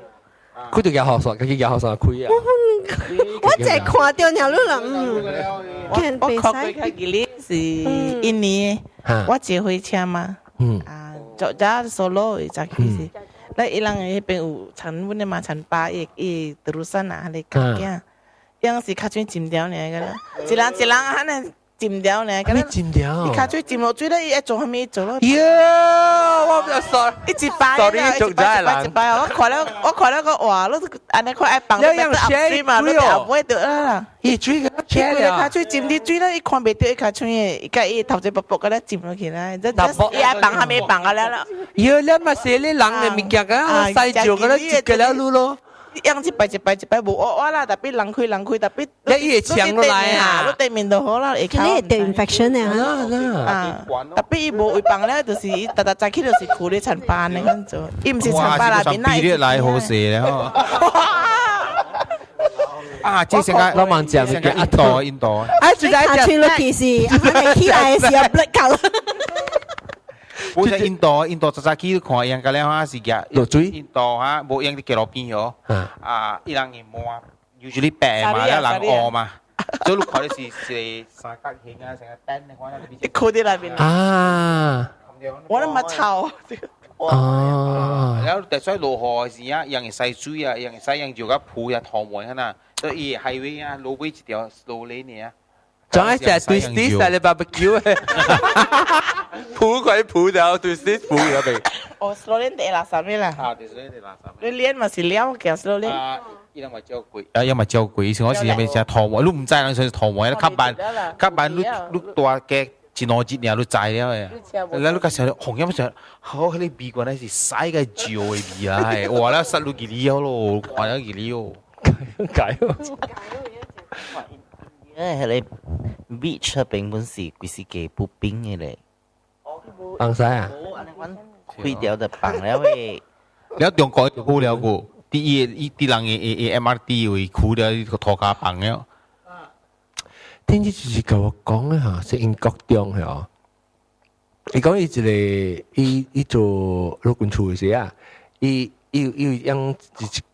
Speaker 1: 佢哋有學術，佢有學術開啊。
Speaker 3: 我淨係看到條路啦，
Speaker 7: 我確佢幾年是一年，我自回車嘛，就家 solo 就其實。แล้วอีหลังไอ้เป็นฉันวุ่นมาฉันปาอีตรุสันอ่ะอะไรกันแกยังสิข้าช่วยจิ้มเดียวเนี่ยกันแล้วจิลังฮะเนี่ยจิ้มเดียวเนี่ยกันแล้ว
Speaker 1: จิ้มเดียว
Speaker 7: อีข้าช่วยจิ้มเราช่วยได้อี做还没做咯
Speaker 1: เยอะ我比較 sorry
Speaker 7: 一直ปา
Speaker 1: sorry จงใจหลัง
Speaker 7: 我看了個哇咯อันนี้เขาไอ้ปังแล้วยังแชร์มาแล้วเอาไว้เด้อล่ะ
Speaker 1: อีช่วยกันแชร์เลย
Speaker 7: ข้าช่วยจิ้มที่ช่วยได้อี看ไม่ได้อีข้าช่วยอีก็อี頭先ปุ๊บก็ได้จิ้ม落去啦อีไอ้ปัง還沒ปังกันแล้วล่ะ
Speaker 1: เยอะแล้วมาเสียเลยหลังเนี่ยมีแก่กันใส่จุกกันแล้วจิกกันแล้วรู้咯
Speaker 7: 樣一擺冇惡啦，特別冷區，特別
Speaker 1: 你嘢搶落來啊！
Speaker 7: 你對面就好啦，會靠。
Speaker 3: 你對 infection 啊？
Speaker 7: 特別伊冇會幫咧，就是特早起就是苦你陳班咧咁做，伊唔是陳班啦，邊
Speaker 4: 那來好事咧嗬。啊，這成個
Speaker 1: 老萬講嘅
Speaker 4: 印度。
Speaker 3: 哎，最近穿落件事，我起來嘅時候 black color。
Speaker 4: 我在印度早起看樣個咧哈是嘅，
Speaker 1: 落水。
Speaker 4: 印度哈冇樣啲嘅路邊嗬，伊人嘅冇啊 ，usually 白嘛，一人餓嘛，所以你看你是三角形啊，成個燈你看
Speaker 7: 你酷啲那邊
Speaker 1: 啊，
Speaker 7: 我都冇臭。
Speaker 1: 哦，
Speaker 4: 然後但係落河時啊，人嘅細水啊，人嘅細人做個鋪啊，塘門啊，所以 highway 啊，路尾一條路嚟呢。
Speaker 1: 仲一隻 twisty 喺你 barbecue 嘅，鋪佢鋪掉 twisty 鋪入邊。
Speaker 7: 哦 ，slow 啲地垃圾咩啦？
Speaker 4: 啊，對 slow 啲垃圾。
Speaker 7: 你練咪是撩嘅 slow 啲。
Speaker 4: 啊，依兩咪照貴。啊，因為照貴，以前嗰時有咩隻糖黃，你唔知啦，上糖黃有吸板你大嘅前兩節嘢都制了嘅。你嗰時候紅音上，好佢啲味覺咧是洗嘅照嘅味啦，係哇啦，塞到幾粒咯，看咗幾粒哦。
Speaker 1: 解喎。
Speaker 2: 係你 beach 嗰邊本時佢是幾不冰嘅咧？
Speaker 1: 放曬啊！
Speaker 2: 開掉就放了嘅。
Speaker 4: 你中國好了個，啲人嘅 MRT 會開掉個拖架棒嘅。
Speaker 1: 天知就是甲我講嘅嚇，是英國中係哦。伊講伊一個伊做老公厝嘅時啊，伊養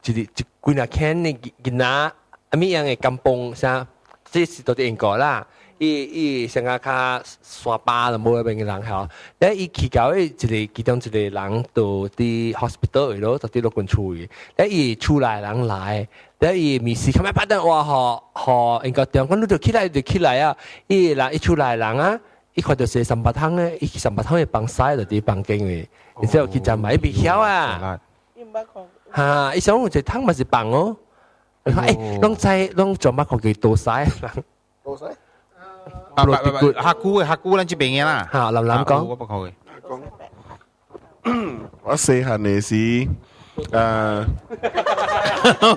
Speaker 1: 一幾若間嘅囡仔，啊咪養嘅甘榜啥？這是到啲英國啦，伊成個較山巴就冇嗰邊嘅人嚇，咧伊去到其中一個人到啲 hospital 嗰度，到啲老公厝嘅，咧伊出來人來，咧伊面試，咁樣不得話學英國中，咁你就起來啊，伊出來人啊，伊看到是38湯咧，伊38湯嘅放曬就啲放經嘅，然之後佢就買別曉啊，嚇，伊想有一湯咪是放哦，誒，攏做乜個叫多曬？
Speaker 4: 多曬？客姑咱這邊嘅啦，
Speaker 1: 嚇，林講，
Speaker 4: 我不講嘅。
Speaker 6: 我細漢嘅時，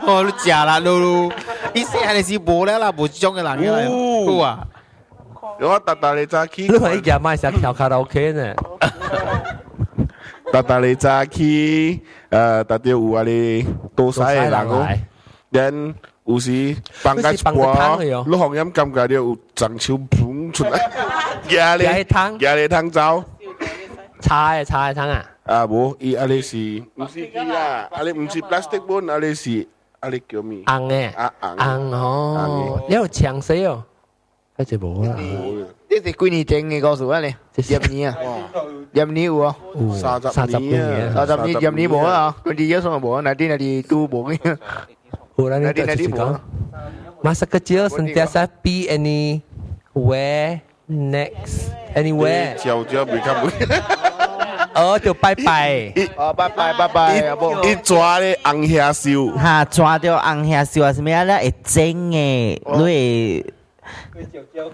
Speaker 4: 我都食啦，嚕，伊細漢嘅時無咧啦，無這種嘅人嘅啦，好啊。
Speaker 6: 我大大你早起，
Speaker 1: 你話依家買成跳卡拉 OK 呢？
Speaker 6: 大大你早起，大啲有啊你多曬嘅人哦，然有時放個一半，你行飲感覺到有張手捧出來，壓你湯走，
Speaker 1: 茶嘅湯啊？
Speaker 6: 啊無，伊啊你是唔是機啦？啊你唔是 plastic 本，啊你是啊你叫咩？
Speaker 1: 紅嘅，紅哦，你有長死哦。嗰隻冇啦，
Speaker 8: 呢隻幾年整嘅告訴我你，10年啊，10年有啊
Speaker 1: ，30年
Speaker 8: ，10年冇啊，佢哋有什麼冇？那啲都冇嘅，
Speaker 1: 那啲冇。Masa kecil sentiasa be anywhere anywhere。
Speaker 6: 叫唔卡
Speaker 1: 哦，就拜拜。
Speaker 8: 哦，拜拜，
Speaker 6: 一抓咧紅蝦燒，
Speaker 2: 嚇抓到紅蝦燒啊！什麼咧？會蒸嘅，你會。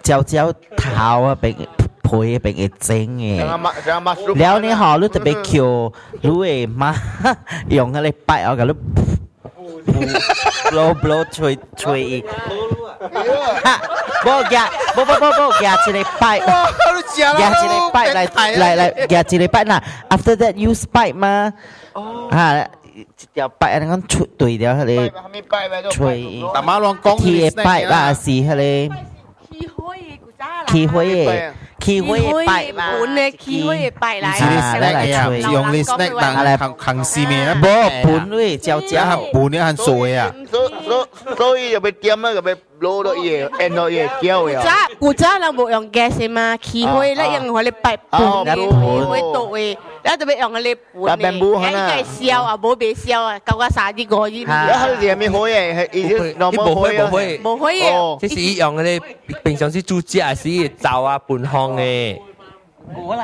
Speaker 2: 焦焦頭啊，並配並會整嘅。了你好，你特別叫你會嘛用嗰啲擺我個你blow 吹。哈，冇夾一個擺，夾一個擺嚟夾一個擺嗱。After that you spike 嘛？嚇。一條擺你講出對了，佢哋吹，鐵擺啦是佢哋。ขี้灰擺嘛，
Speaker 7: 本咧ขี้灰擺嚟，
Speaker 4: 用你 snack 當行市面啦，
Speaker 2: 冇本咧焦焦，
Speaker 4: 本咧很水啊，
Speaker 8: 所以就被點啊，就被攞到嘢，end到嘢焦呀。
Speaker 7: 古早人冇用 gas 嘛，ขี้灰咧用佢哋擺本嘅，會倒嘅，咧特別用佢哋本嘅，一個燒啊，冇別燒啊，夠個三啲個啲。
Speaker 8: 一開始咪可以係，已經
Speaker 7: 冇可以，
Speaker 1: 即是用嗰啲平常時煮食啊，是灶啊半烘嘅。
Speaker 7: 冇，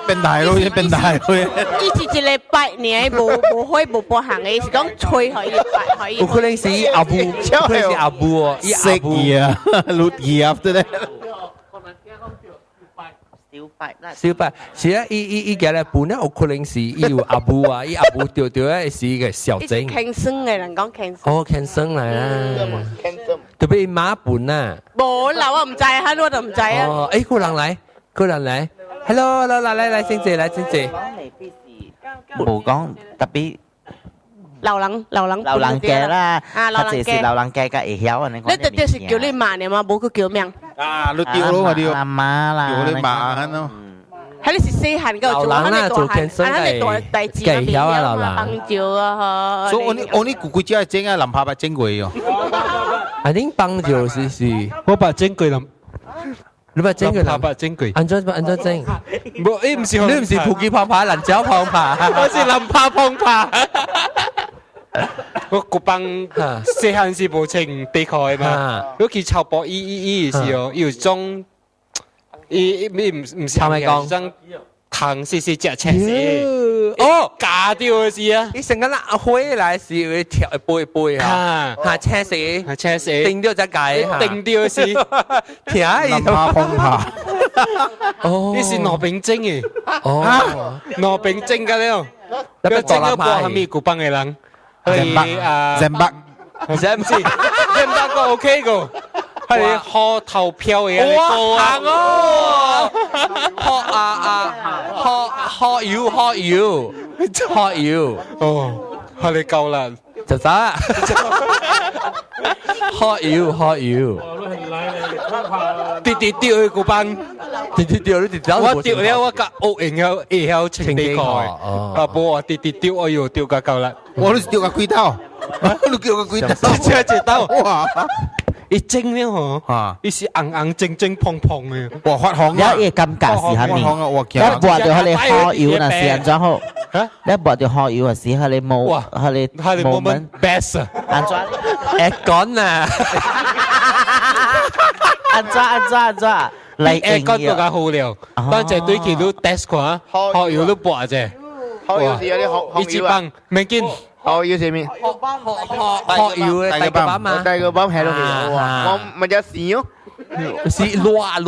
Speaker 4: 變大咯，變大咯。
Speaker 7: 以前一個擺年冇可以冇波行嘅，是講吹可以擺可以。
Speaker 1: 有可能是阿布，有可能是阿布哦，伊阿布
Speaker 4: 啊，錄嘢 after that。
Speaker 1: 小白，是啊，伊個咧本來有可能是伊有阿布啊，伊阿布掉咧是一個小整。
Speaker 7: 傾生嘅人講傾生。
Speaker 1: 哦，傾生嚟啦，特別馬本啊。
Speaker 7: 冇留啊，唔制啊，我就唔制啊。
Speaker 1: 哦，誒，個人嚟 ，hello， 嚟，先謝，
Speaker 2: 冇講特別。
Speaker 7: 流浪
Speaker 2: 嘅啦，
Speaker 7: 啊，流浪嘅，
Speaker 2: 是流浪嘅會曉啊！你
Speaker 7: 直接是叫你媽嘅嘛，冇佢叫名。
Speaker 4: 啊，你丟咯，我丟。
Speaker 2: 阿媽啦，
Speaker 4: 叫你媽咯。
Speaker 7: 喺你是細漢嘅做，
Speaker 1: 啦，做健身嘅，計曉啊，流浪。
Speaker 7: 幫照啊，
Speaker 4: 所以我呢姑姐整啊，林拍白整過喲。
Speaker 1: I think 幫照是，
Speaker 10: 我把整過林。
Speaker 1: 你把整佢
Speaker 10: 拍白整佢，
Speaker 1: 安怎整？
Speaker 10: 冇，唔是
Speaker 1: 你唔是普吉碰拍，蘭椒碰拍，
Speaker 10: 我是林拍碰拍。我個幫細漢時無情地開嘛，如果佢炒薄伊時候，要裝伊唔是係裝糖絲絲隻青絲，哦，假掉嘅事啊！
Speaker 1: 你成個辣灰來時會跳背啊，嚇青絲，定掉隻計，
Speaker 10: 定掉嘅事，
Speaker 1: 聽
Speaker 4: 林拍碰拍，
Speaker 10: 哦，呢是羅炳晶嘅，
Speaker 1: 哦，
Speaker 10: 羅炳晶㗎了，佢整個波係咪個幫嘅人？zembac 個 OK 個，係學投票嘅你個啊！學 you，哦，係你夠啦，
Speaker 1: 就走啦。學 you，
Speaker 10: 跌去個班，
Speaker 1: 跌，
Speaker 10: 我跌了我個屋型有會清地蓋，啊冇啊跌，哎呦掉個夠啦，
Speaker 4: 我都是掉個幾刀，你叫個幾刀，
Speaker 10: 隻刀，
Speaker 4: 哇！
Speaker 10: 一蒸咧嗬，伊是硬正碰嘅，
Speaker 4: 哇發紅
Speaker 2: 啊！一感覺是蝦米？一撥到佢哋學油那是安怎好？一撥到學油那是佢哋冇，佢哋冇乜
Speaker 10: best 啊！
Speaker 2: 安怎？
Speaker 1: 講啊！
Speaker 2: 安怎？
Speaker 10: 誒嗰度嘅好料，當隻對佢都 test 過，學要都搏啫。
Speaker 8: 學要是有啲學要啊，
Speaker 10: 未見。
Speaker 8: 學要是咩？
Speaker 1: 學要嘅第個班嘛，
Speaker 8: 第個班係咯，我咪有試咯，
Speaker 1: 試亂
Speaker 10: 好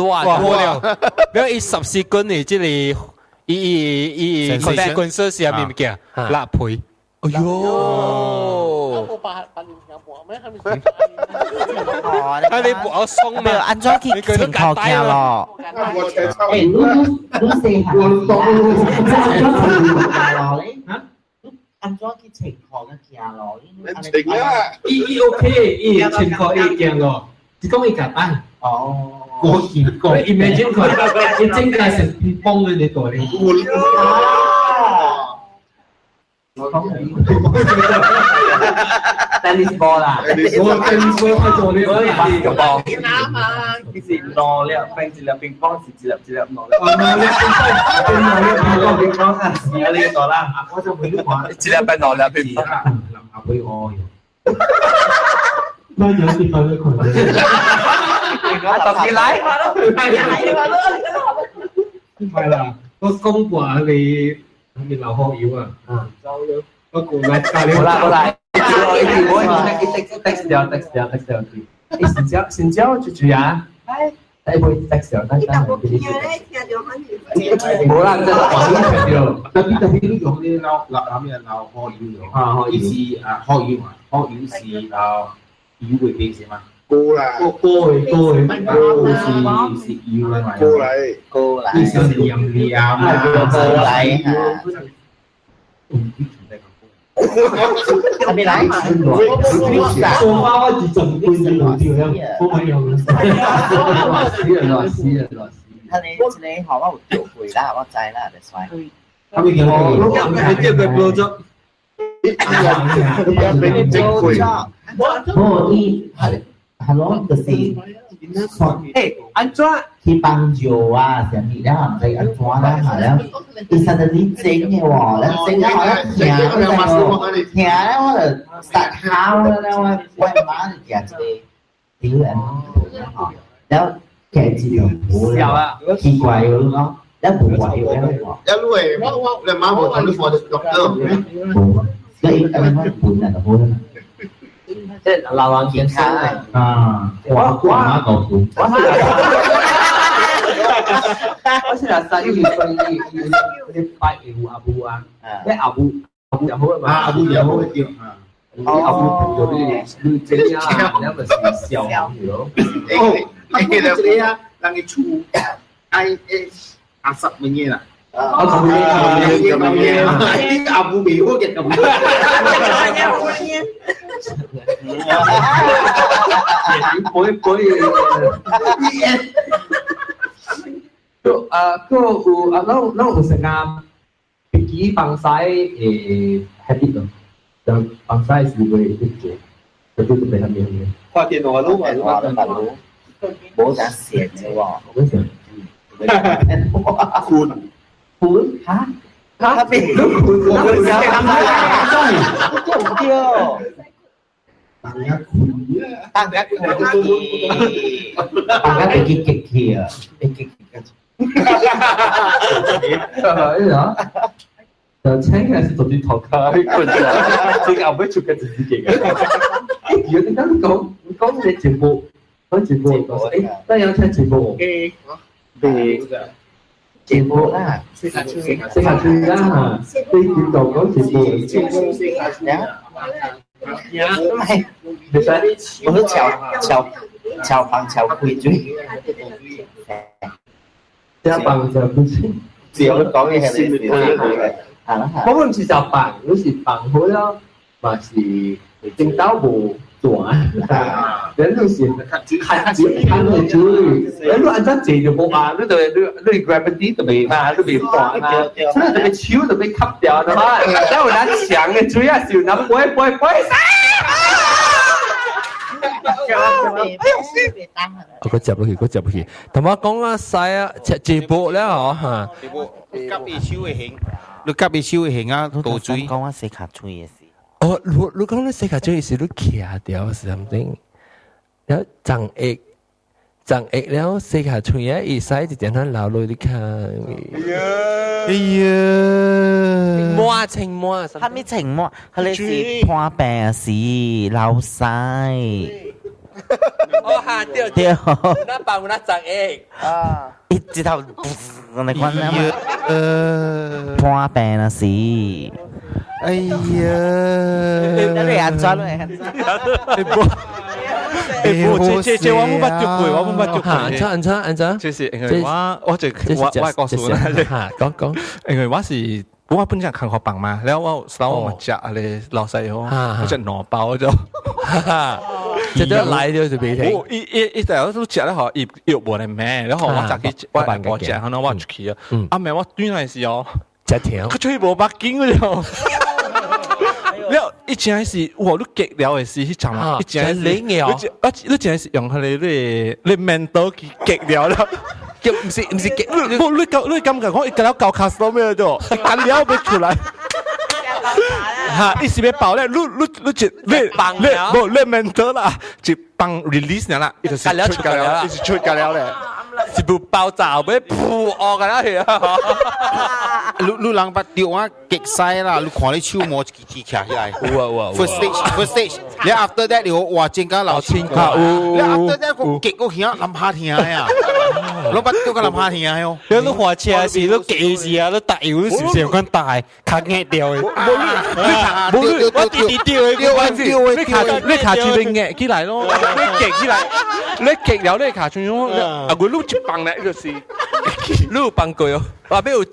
Speaker 10: 料，因為14斤嚟，即係consequences 係咩嘅？辣配。哎呦！啊！你我鬆咩？
Speaker 2: 按咗佢情況嘅咯。
Speaker 13: 誒，你四下，按咗佢情況嘅嘅咯。
Speaker 6: 情啊！
Speaker 14: 伊 OK， 伊情況伊驚咯，只講伊夾班。哦。我見過 ，imagine 佢，伊真係成乒乓嘅你度咧。tennis ball 啦，我 tennis ball 開做呢個係個波。啱啊，其實攞咧，平時咧乒乓是只粒攞咧。哦，攞咧乒乓啊，是啊呢個啦，我就會呢個。只粒俾攞咧乒乓。阿妹我用。咩樣結婚咧佢？特別嚟，係啦，個公話你。你留學要啊？收咗。個顧問教你。好啦，text 掉。誒，先交住住啊。係。會 text 掉，但係冇啦，即係話呢條。特別都用啲鬧咩鬧學要用。啊，學要是啊，學要是啊，要會變什麼？歌啦。歌是要啦。歌嚟。呢首是念啊。歌嚟。係咪嚟？做花我只準備兩條啦，我冇用。死啦！
Speaker 13: 你學我有會啦，我知啦，你衰。
Speaker 14: 係咪叫我？即係佢 blow 咗。哦，你係。Hello， kasi anh chua khi bằng chiều à sẽ bị đó làm gì anh chua đó mà đó thì sao đến đi chính như họ đó chính đó họ đó nhà đó là sạch hao đó quay má thì chả gì tiếng anh đó kẻ chỉ được bố khi quay rồi đó đó bố quay rồi
Speaker 8: đó lúc ấy là má bố thằng lúc phò được
Speaker 14: cái anh nói bố là bố即係流浪健康啊！我講本，我先係細月份嗰啲拜胡阿布啊，即係阿布又好啊嘛，阿布又好嘅叫啊，阿布做啲女仔啊，然後咪是小朋友。
Speaker 8: 你啊，讓你出 IS 20 menit lah.
Speaker 14: 我同你阿布未好嘅咁。有成啊，比bangsa habit 咯，就bangsa是會一做，就都俾他們。
Speaker 8: 花電腦都係話大佬，冇得寫嘅喎，冇寫。คุณฮะเป็นลูกคุณตั้งแต่คุณไปกินเก๊กเขียไปกินกันเหรอ就請嘅係讀啲堂卡，佢就後尾出嘅自己嘅。如果你咁講你全部，講全部，誒，都有聽全部。全部啦，四下村啦，你見到嗰全部，唔係，其實我都潮棒潮配嘴，潮棒潮配嘴，只有講嘅係你嘅，係啦係。我唔是潮棒，我是棒好咯，嘛是正刀部。人都是看佢追，你按照這就冇嘛，你 gravity 就未嘛，都未放啊，所以你手就被吸掉啦嘛，然後咱強嘅追啊，就嗱背，
Speaker 1: 我接落去，同我講啊，細啊，直播咧嗬嚇，
Speaker 4: 你急手嘅型啊，倒追。
Speaker 2: 講我四卡吹嘅事。
Speaker 1: 哦，你講你世界最時都騎掉是唔定，有長液了，食下嘴啊，一塞就點樣流落啲坑。
Speaker 4: 哎呀，
Speaker 1: 青蛙，
Speaker 2: 他咪青蛙，佢哋是破病時流晒。
Speaker 1: 哦哈，對，那幫我那長液
Speaker 2: 啊，一直頭你講咩嘛？破病啊時。
Speaker 4: 哎呀，
Speaker 2: 你安裝咯，
Speaker 9: 这我冇捌做過，我冇捌做過。
Speaker 1: 安怎？
Speaker 9: 就是因為我就我告訴你，
Speaker 1: 講，
Speaker 9: 因為我是我本身看學棒嘛，然後我手我食咧老細哦，我食蘿蔔咗，
Speaker 1: 即係來咗就俾聽。
Speaker 9: 一但係我都食咧嗬，要冇嚟咩，然後我自己我食，可能我出去啊，阿妹我端嚟時哦，
Speaker 1: 食甜，
Speaker 9: 佢吹冇百斤嘅咗。了，以前是哇，你極了嘅是去尋啊，以前係你前係用佢哋你面到極了啦，
Speaker 1: 唔是極，
Speaker 9: 你感覺我一個了搞卡數咩咗，緊了俾出來，嚇，一時俾爆咧，你面到啦，就幫 release 啦，一直出緊了咧。
Speaker 1: 是部爆炸俾噗惡噶啦，係啊！
Speaker 4: 你人把掉啊極細啦，你看你手摸起起起來。First stage，你 after that 你話正間流清卡，你 after that 個極個響諗下聽呀，你把掉個諗下聽呀喲。
Speaker 10: 你都滑車時都幾時啊？都大搖都時時咁大，卡硬掉嘅。
Speaker 9: 我掉，你卡住你硬起來咯，你極起來，你極了你卡住咗，啊佢碌住棒咧就是，
Speaker 1: 你有幫過哦？話俾有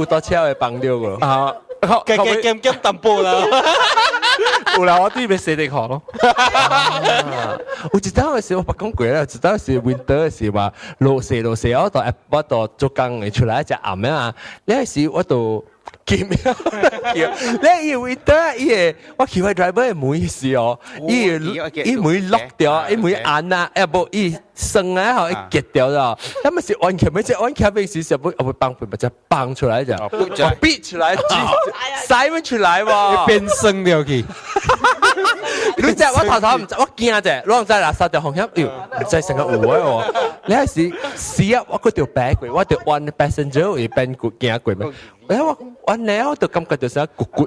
Speaker 1: 多車會幫掉個。
Speaker 9: 啊，
Speaker 10: 咁淡薄啦。
Speaker 9: 有啦，我啲俾死地殼咯。
Speaker 1: 我知道嘅時候我講過啦，知道是 winter 嘅時話落雪我到做工嘅出來一隻暗啊，呢個時我到。見咩？你以為得伊我騎喺 driver 每事哦，伊每落掉，伊每按啊，不伊升啊，後伊結掉咗，咁咪是按鉗咪即按鉗咪是不會幫佢咪就幫出來就，逼出來，塞唔出來喎，
Speaker 10: 變升掉佢。
Speaker 1: 你只我頭唔知，我驚啫，攞真垃圾條紅葉，唔知成個糊喎，你係試啊，我嗰條白鬼，我條 one passenger 會變過驚鬼咩？我แล้ว就感覺到成個骨，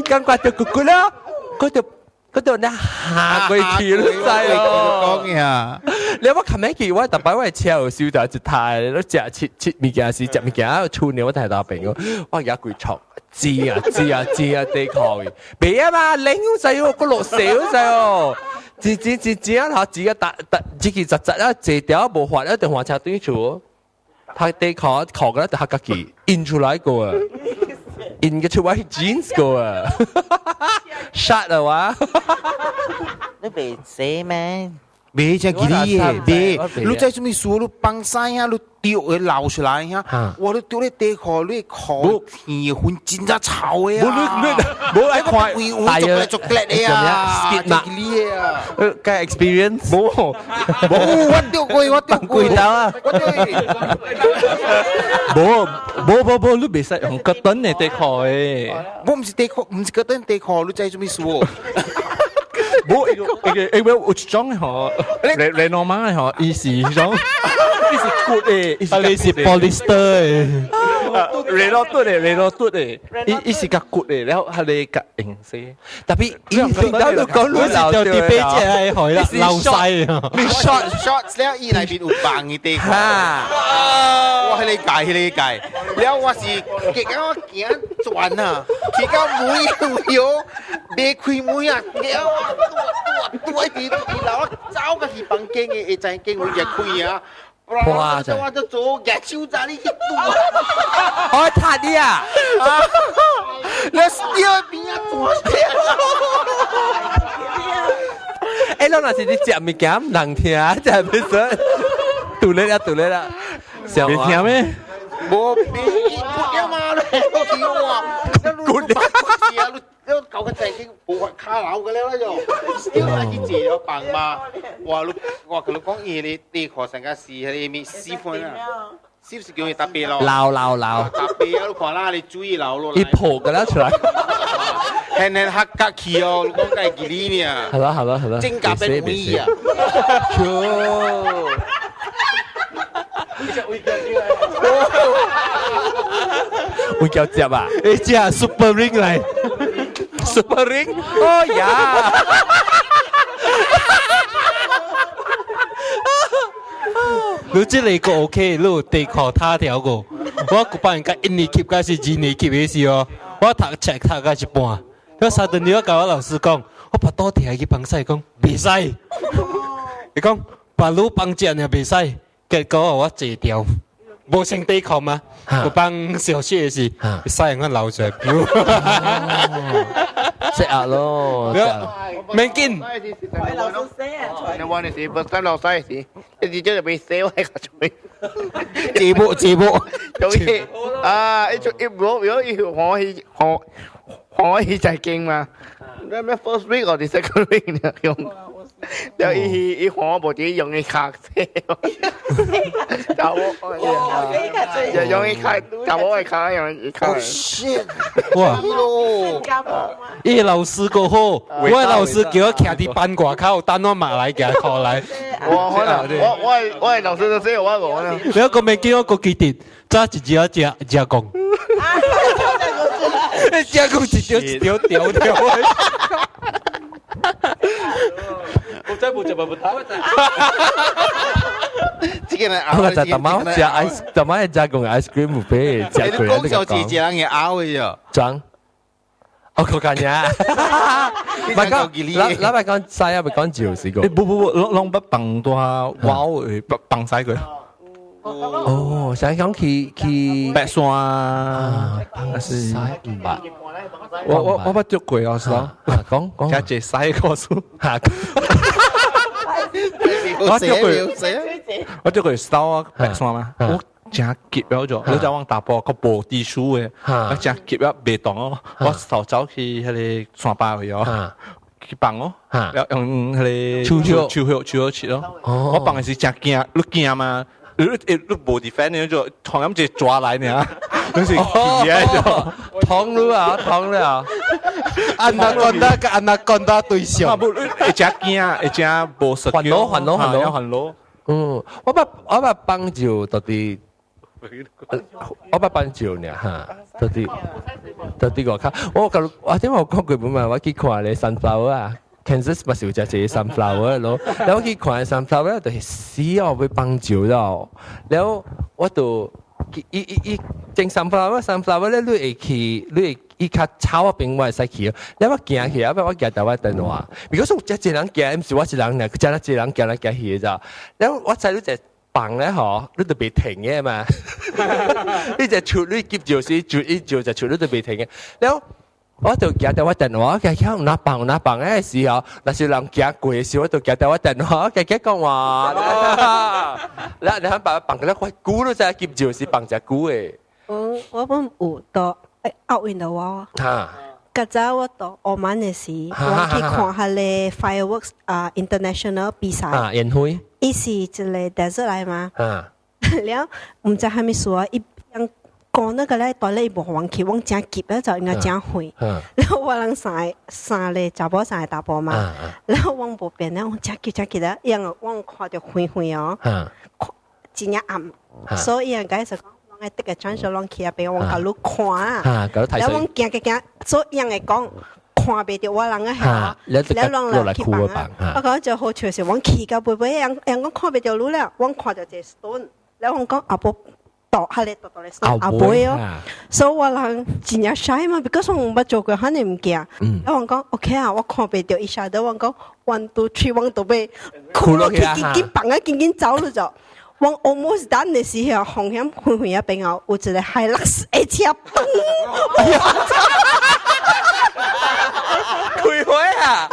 Speaker 1: 感覺到骨啦，嗰度咧下過去都滯哦。講嘢，你我琴日去我特別我係超少就一太，都食物件時食物件，處理我太大病我而家攰錯。知啊，地球別啊嘛，領好細喎，個落少細喎。自啊，嚇自己自己窒啊，借掉無法一定換車對住，他地殼嘅咧就客家己印出來個啊，印嘅出來 jeans 個啊 ，shut 啊哇，
Speaker 2: 你未死咩？
Speaker 4: 未只幾啲嘢，未，你在做咩事？你幫曬呀，你掉佢流出來呀，哇！你掉你地殼，你殼天混真係臭嘅啊！
Speaker 1: 冇喺塊大啊，
Speaker 4: 逐粒你啊，幾啲嘢啊，
Speaker 1: 嘅 experience 冇，
Speaker 4: 我掉過
Speaker 1: 啊，
Speaker 9: 冇，你未使用嗰頓嘅地殼嘅，
Speaker 4: 我唔是地殼，唔是嗰頓地殼，你在做咩事？
Speaker 9: 冇，我裝嗬，你normal嗬，意思裝，意思 good 嘅，意思
Speaker 10: polyester
Speaker 9: 你攞嘟嘅，意思夾 good 嘅，然後係你夾形式，
Speaker 1: 特別聽到都講亂流掉
Speaker 10: 係海啦，流曬，
Speaker 4: 你 short แล้วอีไหนเป็นอุดบางอีเตะว่าให้你解，แล้วว่า是極啱我見轉啊，極啱每樣未開每啊，แล้วตัว啲แล้ว走個是房間嘅，就係間會日開啊。哇！就話就做日超炸呢啲多，
Speaker 1: 我睇啲啊！
Speaker 4: 你邊一做
Speaker 1: 誒，老嗱時你食物件唔能聽，就係唔使杜你啦，
Speaker 9: 未聽咩？
Speaker 4: 冇別嘅嘛，你見我啊，你舊嘅正經冇法卡樓嘅咧就，因為啲借咗棒嘛，話佢講嘢你地殼成家事係咪師傅啊？是叫你特別咯。
Speaker 1: 鬧，
Speaker 4: 特別啊！你看啦，你注意鬧咯。
Speaker 1: 一抱嘅啦出嚟。
Speaker 4: 輕黑格氣哦，你講計幾呢啊？
Speaker 1: 係咯，
Speaker 4: 真假俾你啊！
Speaker 1: 會叫接啊？你知啊 ，Super Ring 嚟 ，Super Ring， 哦呀！
Speaker 10: 你知你個 OK，你地殼他條個，我個班人家一年級嗰時2年級嘅時候，我讀冊讀到一半，我三頓你我教我老師講，我把多條去幫曬講，袂使，你講把路幫正又袂使，結果我坐掉，無成地殼嘛，個幫小學嘅時，曬我流水表，
Speaker 1: 食壓咯，
Speaker 10: 免緊。
Speaker 8: 你話你是本身落西時，一直就被寫喺個嘴。
Speaker 10: 節目，
Speaker 8: 做嘢啊！一做一如果可以就係勁嘛。咩 first week 或者 second week 呢用？有一行部啲用嘅卡車，就我用嘅卡，就我嘅卡用嘅卡。
Speaker 10: 哇！伊老師個好，我老師叫我徛喺班外口，等我馬來嘅過來。
Speaker 8: 我係老師都識我講啦。
Speaker 10: 你一個未見我個記dit，揸住只講。只講一條掉。
Speaker 9: 我真冇就冇睇。
Speaker 1: 我就特貓食 ice， 特貓係加工 ice cream 俾食佢。
Speaker 4: 你講就自己人嘅咬嘅啫。
Speaker 1: 裝，我講緊呀。唔係講，嗱咪講曬啊，咪講趙試過。
Speaker 9: 不，攏不放多哇，放曬佢。
Speaker 1: 哦，想講去
Speaker 9: 白山啊，
Speaker 1: 是唔白。
Speaker 9: 我不捉過老師咯，
Speaker 1: 講，
Speaker 9: 家姐細個數嚇。我捉過收啊白山嘛，我正夾咗咗，你就往大波個波地書嘅，我正夾咗未當咯，我頭走去迄個山巴去哦，去放咯，用迄個手切咯，我放嘅是正驚，你驚嘛？你冇 defend 你就同咁只抓來呢，你是嘢就
Speaker 1: 捅你啊！
Speaker 10: 安娜干達對象，
Speaker 9: 一隻驚，一隻冇實叫，還攞。
Speaker 1: 我把幫助到底，我把幫助呢嚇，到底個卡，我點解我講句本嘛？我去看你 sunflower 啊。Kansas 咪少隻 sunflower 咯，แล้ว我去看 sunflower 就係死我會幫助到，แล้ว我就一整 sunflower 咧，你會一卡炒啊邊我係使去，แล้ว我行去啊，我行到我電話，如果說一人行，唔是我一人嚟，真係一人行嚟行去咋，แล้ว我睇到隻棒咧嗬，你就別停嘅嘛，呢隻出你接住時住一住就出你就別停嘅，แล้ว我就記得我電話，佢講拿棒嘅時候，那是人行過嘅時候，我就記得我電話，佢講話，你睇把棒咧，快估都真係接住是棒只估嘅。
Speaker 3: 我本有到奧運的話，嗰陣我到澳門嘅時，我去看下咧 fireworks international 比賽，
Speaker 1: 宴會，
Speaker 3: 伊是一個 desert 嚟嘛，แล้ว唔知係咪說一樣。講那個咧，袋咧無往去，往正急咧就應該正遠。然後我人三咧查甫三個大波嘛，然後往無邊咧，往正急咧，因為往看到遠哦，真係暗，所以應該是講往個得個轉手往去啊邊往個路看啊，然後往行，所以應該講看袂到我人啊係，然後人來去幫啊，我講就好笑是往去到背背，人講看袂到路咧，往看到隻 stone，然後我講阿伯。度下你度嚟收阿妹哦，所以我人真係 shy 嘛，because 我冇做過，肯定唔驚。我講 OK 啊，我看唔到一下，我講 1 2 3往度邊，哭落去，緊放啊，緊走咗就，往 almost done 嘅時候，紅險遠一邊後，有一個Hilux 一車崩，
Speaker 1: 開會啊！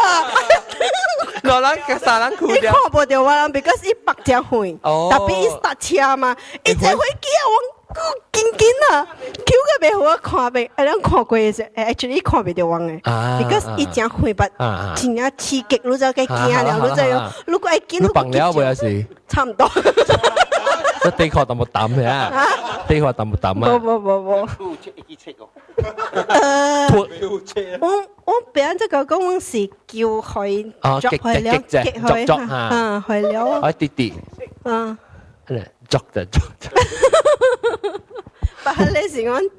Speaker 1: 落人嘅三人哭掉，
Speaker 3: 你看唔到我人 because 一百隻遠，特別一搭車嘛，一隻飛機啊，我緊啊，叫個袂好我看袂，咱看過嘅時候 ，actually 看袂到我嘅，because 一隻遠不，真係刺激，你就嘅驚了，你就要，如果係驚，
Speaker 1: 你放了未啊是？
Speaker 3: 差唔多。
Speaker 1: 所以地殼淡冇淡嘅啊？地殼淡冇淡啊？
Speaker 3: 冇。我別人即係講，我是叫佢捉佢了，擊佢啊，係了。
Speaker 1: 我滴滴，捉就捉。
Speaker 3: 但係你是講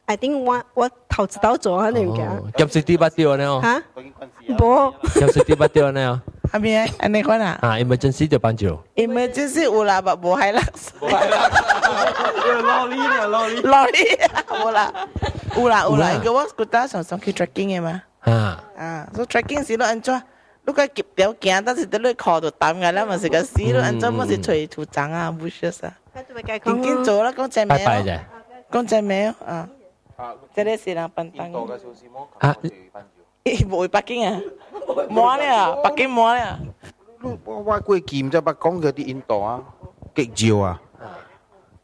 Speaker 3: ，I think 我頭知道做你唔驚。
Speaker 1: 咁是啲不掉呢？
Speaker 3: 嚇？冇。
Speaker 1: 咁是啲不掉呢？
Speaker 7: 係咪？安尼講啦。
Speaker 1: emergency 就幫助。
Speaker 7: emergency 有啦，冇係啦。lorry，冇啦。有啦，因為我覺得常去 tracking 嘅嘛。所以 tracking 時都安怎？你個夾表行，但是都你靠到擔嘅啦，咪是個死咯，安怎麼是隨土長啊，唔是啊。已經做啦，講正名。拜拜講正名啊。這個是人笨蛋。啊？冇北京啊？冇咧，北京冇咧。
Speaker 4: 我過劍就北講嗰啲印度啊，極照啊。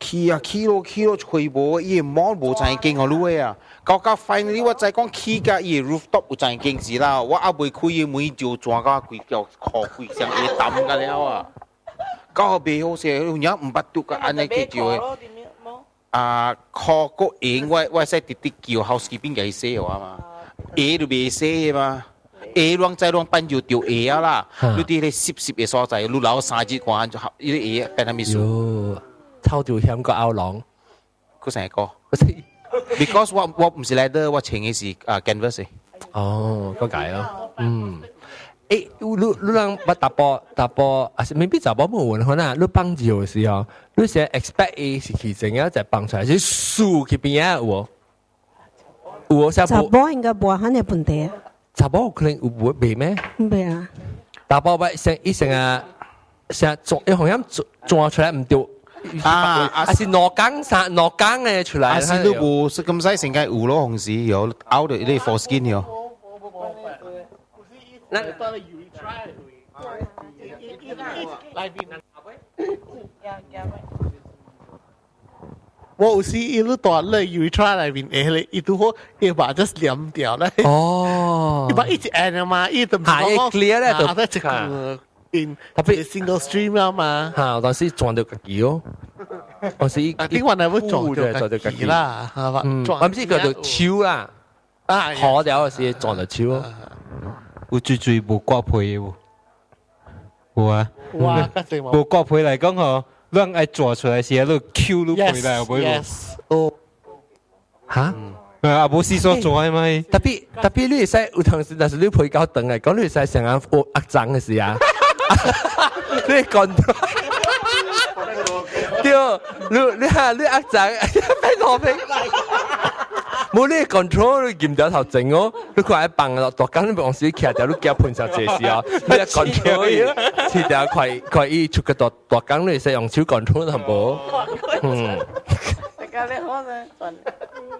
Speaker 4: 起咯，吹波，伊冇真勁我攞啊！搞 finally 我再講起個伊 rooftop 有真勁事啦，我阿未開伊每就轉個貴叫靠貴上伊抌個了啊！搞別好些，人唔捌讀個安尼嘅就啊，靠個英我使直直叫 housekeeping 嘅寫啊嘛，A 就未寫嘛。A 亂在亂搬就掉 A 啊啦，你啲你濕嘅所在，你老三節關就合，呢啲 A 變係咪數？
Speaker 1: 偷條險個歐郎，
Speaker 4: 佢成個，because 我唔是 leader，我請嘅是canvas。
Speaker 1: 哦，咁解咯，誒，你讓不打波，啊，未必打波冇換可能，你幫住嘅時候，你成 expect A 是其中一隻幫出來，是輸佢邊啊有，
Speaker 3: 打波應該冇肯定問題啊。
Speaker 1: 打波可能有未咩？
Speaker 3: 未啊。
Speaker 1: 打波咪成做，一紅音做出來唔掉。是羅崗嘅出來，
Speaker 4: 是都冇是咁細成間有咯，紅時有 out 啲 for skin 有。
Speaker 12: 我有時一路大咧 urethra 裏面誒咧，一度好要把這黏掉咧。
Speaker 1: 哦，
Speaker 12: 一把一直按啊嘛，一直唔
Speaker 1: 講 clear 咧，
Speaker 12: 就即係特別 single stream 啊嘛。
Speaker 1: 我當時撞到個橋，我是
Speaker 12: 啲運係會撞到個橋啦，係嘛？
Speaker 1: 我唔知叫做超啦，可掉嘅時撞到超。
Speaker 10: 有最無割皮嘅喎，有啊，無割皮嚟講嗬。讓愛做出來時，都 Q 都回來，會
Speaker 12: 唔？
Speaker 1: 嚇？
Speaker 10: 啊，冇試所做係咪？
Speaker 1: 特別你使有同時，但是你配搞凳嚟講，你使成日壓漲嘅時啊，你講對，你壓漲，飛落飛。冇你 control 你見唔到頭整哦，你快放落大間你幫時徛掉你夾盤上這時啊，你 control 伊，遲啲快伊出個大間你使用手 control 係冇？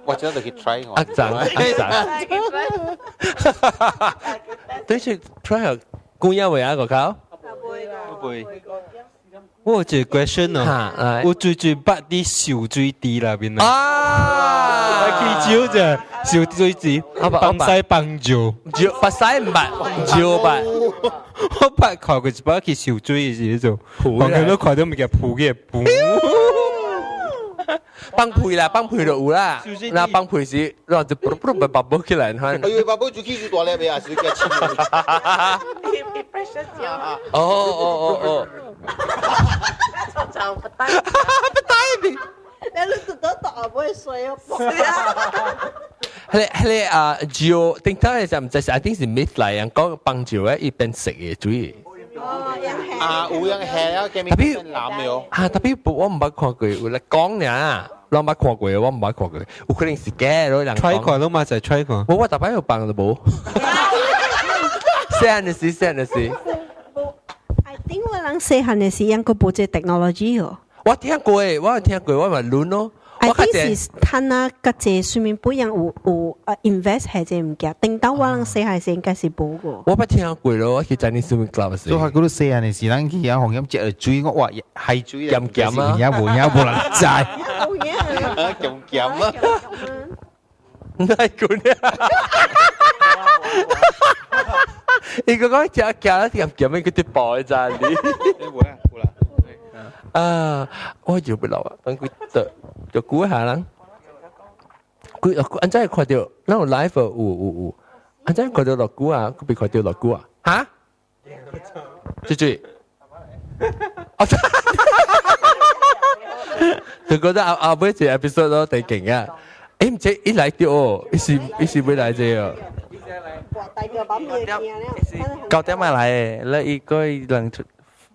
Speaker 4: 我真係去 try 我。
Speaker 1: 壓漲。對住 try 下公一位啊個搞。
Speaker 10: 我有一個 question 哦，我最捌啲小水滴啦邊啊，去招啫，小水滴，幫曬幫招，
Speaker 1: 幫曬唔捌，招捌，
Speaker 10: 我捌看過一捌去小水嘅時做，我見到看到咪叫撲嘅撲，
Speaker 1: 幫配啦，幫配就有啦，那幫配時，然後就不把波起來，看。
Speaker 4: 哎呀，把波就起就大咧，未啊？是叫輕。
Speaker 1: 哦。
Speaker 3: 就不得你讀到讀啊，唔會衰啊！
Speaker 1: 係啊，Geo 頂頭係就唔知係一定是 myth 嚟，人講幫助咧，一邊食嘅主意。
Speaker 4: 有樣係啊，特別男嘅哦。
Speaker 1: 特別我唔捌看過，我嚟講呢，我唔捌看過，我唔捌看過，有可能是假咯，人講。
Speaker 10: try 過咯嘛，就係 try 過。
Speaker 1: 我特別有幫就冇。細漢嘅事。
Speaker 3: 點解人細漢嘅時應該冇這 technology 哦？
Speaker 1: 我聽過，我咪亂咯。
Speaker 3: I think 是睇啊，個這上面不樣有invest 係這唔夾，定到我人細漢時應該是冇個。
Speaker 1: 我不聽過咯，我去在你上面 club 時。
Speaker 4: 都係嗰啲細漢嘅時，人去啊紅飲隻追我話係追
Speaker 1: 鹹鹹啊，
Speaker 4: 有冇人制？鹹鹹啊，
Speaker 1: 唔係咁啊！你講講隻夾一啲鹹鹹嘅啲袋咋你？我就不老啊，等佢就估一下啦。佢安真係看到，那有 live 有，安真看到落估啊，佢被看到落估啊，吓？追，佢覺得阿妹隻 episode 都幾勁啊！唔知一嚟到哦，一時會嚟啫哦。
Speaker 5: 9點咪嚟，แล้วอีกก็หลัง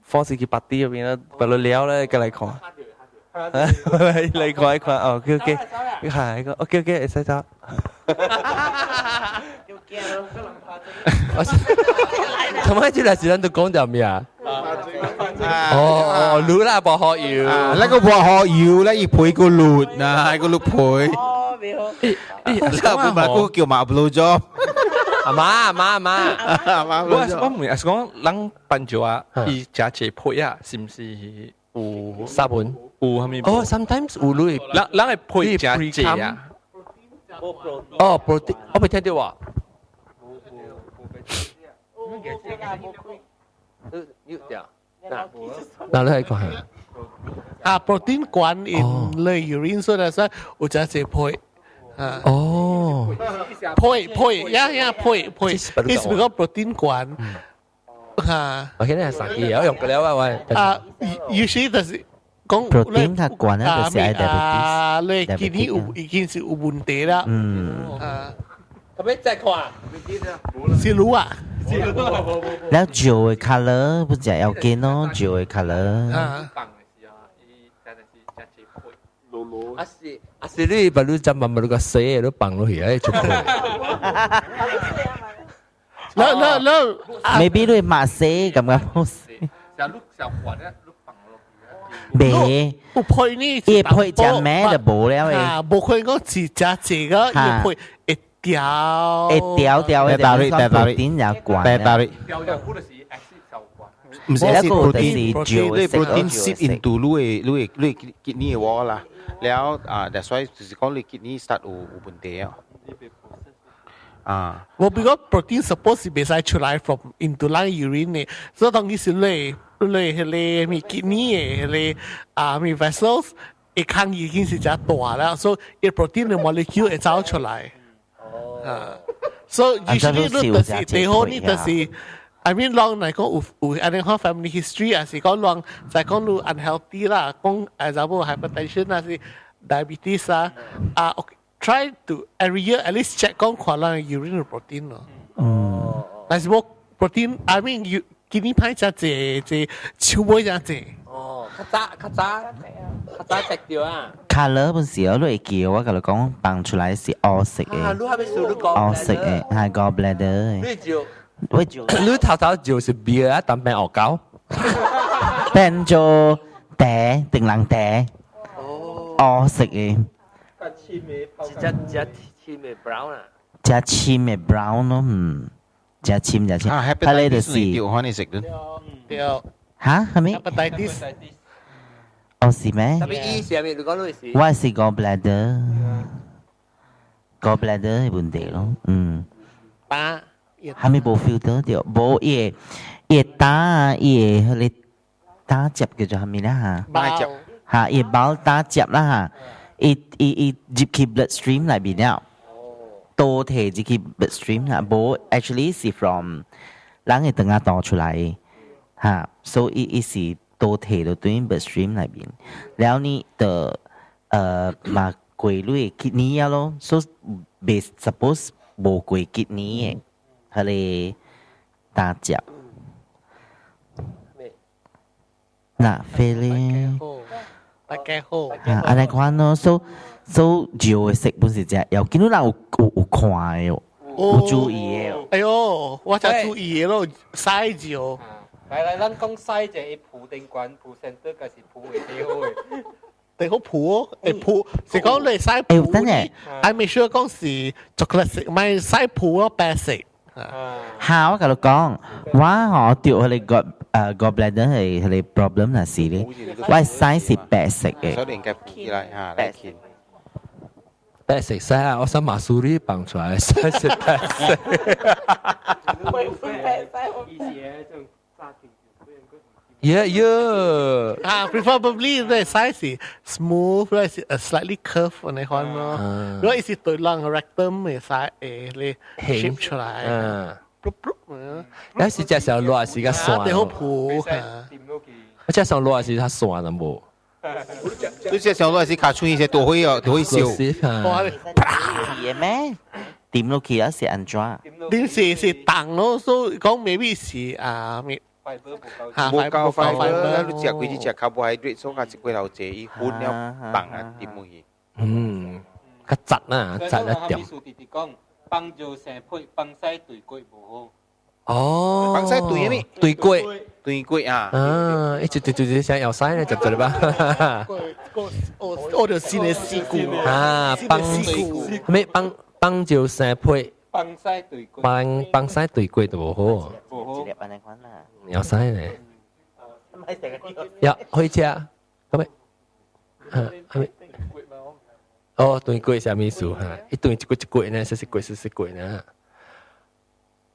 Speaker 5: force กี่ party 入邊啦，ไปเลี้ยวแล้วก็嚟ขอ嚟ขอให้ขอโอเคหายก็โอเคไอ้ใช่จ้า
Speaker 1: ทำไมที่嚟時陣都講咗咩啊？รู้啦บอกเขาอยู่
Speaker 4: แล้วก็บอกเขาอยู่แล้วอีกผุยก็หลุดนะให้ก็ลุกผุยแล้วเป็นมากูเกี่ยวมา blow job
Speaker 1: 媽，
Speaker 9: 我唔係講冷笨咗啊，伊食隻配啊，是唔是有
Speaker 1: 沙盤？
Speaker 9: 有係咪？
Speaker 1: 哦 ，sometimes 有類，
Speaker 9: 冷係配食隻啊。
Speaker 1: 哦 ，protein， 我未聽到啊。嗱，你係講係
Speaker 12: protein 管 in the urine， 所以說有隻隻配。
Speaker 1: 哦，
Speaker 12: 配，it's because protein 管嚇。
Speaker 1: 我見你係實嘅，有用嘅了啊喂。
Speaker 12: usually 就是講
Speaker 2: protein 佢管咧就是係 diabetes。
Speaker 12: 你見啲已經是有問題啦。
Speaker 1: 咁樣再看，
Speaker 12: 是รู้啊。
Speaker 2: แล้วจิ๋ว color 不就要見咯，จิ๋ว color。
Speaker 1: 阿是你把你針慢慢個死都放落去，哎，就可以。
Speaker 12: แล้ว
Speaker 2: maybe ด้วยมาเซ่咁嘅方式。別，
Speaker 12: 配呢？
Speaker 2: 伊配只咩就冇了誒。
Speaker 12: 冇可能講只隻個，伊配一條。
Speaker 2: 一條嘅protein 有管。
Speaker 4: 唔是 protein sit into 你 kidney 嘅話啦。แล้วthat's why 就是講你 kidney start 有問題啊。
Speaker 12: Well, because protein supposed to be 使出來 from into lung urine 呢，所以當佢是你咪 kidney 嘅咪 vessels， 一坑已經是只大啦，所以 protein 嘅 molecule 會走出來。所以 usually 都就是最好呢，就是。I mean ลอง嚟講有อันนี้講 family history 啊，是講ลอง就講ดู unhealthy 啦，講 example hypertension 啊，是 diabetes 啊try to every year at least check 講看啦 urine protein 咯。但是冇 protein I mean 見呢排就隻超杯就隻。
Speaker 1: 哦，較早食掉啊。
Speaker 2: color 本時我都會叫我同你講放出來是黑色嘅，黑色嘅係 gallbladder 嘅。
Speaker 1: 你頭頭就是別啊，但變惡狗，
Speaker 2: 變做嗲定冷嗲，黑色嘅。
Speaker 1: 只 brown 啊，
Speaker 2: 只淺嘅 brown 咯，只淺。睇你哋是
Speaker 4: 掉開你食咯。
Speaker 2: 嚇係咪？哦是咩？
Speaker 1: 特別意思係咪？你講到是？
Speaker 2: 我係 gallbladder 係問題咯，係咪冇 filter 掉？冇嘢打嘢你打接叫做係咪啦嚇？嚇嘢包打接啦嚇，一接去 bloodstream 裏邊了，多提接去 bloodstream 啦，冇 actually 是 from 冷嘅等下倒出來嚇，所以一是多提到對 bloodstream 裏邊，แล้วนี่的มา歸類 kidney 啊咯，所以 suppose 冇歸 kidney 嘅。佢哋打接，嗱，飛咧，
Speaker 12: 大家好，
Speaker 2: 安尼看咯，所照嘅食本是只，又見到人有看嘅喎，有注意嘅喎。
Speaker 12: 哎呦，我就注意咯，size 哦。
Speaker 10: 嚟，咱講 size 就係鋪定管鋪 center， 嗰時鋪會幾好嘅。
Speaker 12: 地好鋪鋪，是講你西鋪，I make sure 講是 chocolate 食，唔係西鋪咯，白食。
Speaker 2: 嚇！我同你講，我掉佢哋gallbladder 係佢哋 problem 係事咧，我係 size 係白色嘅。
Speaker 4: 所以應該記嚟嚇，嚟記。
Speaker 1: 白色晒啊！我想馬蘇里放出來，size 係白色。Yeah.
Speaker 12: Preferably the size is smooth, like slightly curved ในคนเนาะแล้วอีสิตัวล่าง rectum 嘅 size เลย shape 出來ปุ๊บปุ๊บ
Speaker 1: 有時隻時候落時間散，
Speaker 12: 對好譜
Speaker 1: 我隻上落時佢散就冇。
Speaker 4: 你隻上落時卡出一些都會笑。
Speaker 2: 嘢咩？點落去啊？是安怎？
Speaker 12: 點是重咯，所以講 maybe 是
Speaker 4: 冇夠快啦，你食佢啲食 carbohydrate，所以佢食佢頭借伊寬了棒啊點落去。
Speaker 1: 個窒啊，窒一點。
Speaker 10: 幫助成配幫西對骨無
Speaker 1: 好。哦。
Speaker 4: 幫西對咩？
Speaker 1: 對骨。
Speaker 4: 對骨啊。
Speaker 1: 一直對想要西咧，就對吧？
Speaker 12: 我就先嚟試過。
Speaker 1: 咩幫助成配？
Speaker 10: 幫西對骨。
Speaker 1: 幫西對骨就無好。
Speaker 2: 一粒安尼款啦。
Speaker 1: 要西咧。要開車，咁咪？係咪？哦，對骨係咩意思哈？一對一骨呢，是骨呢。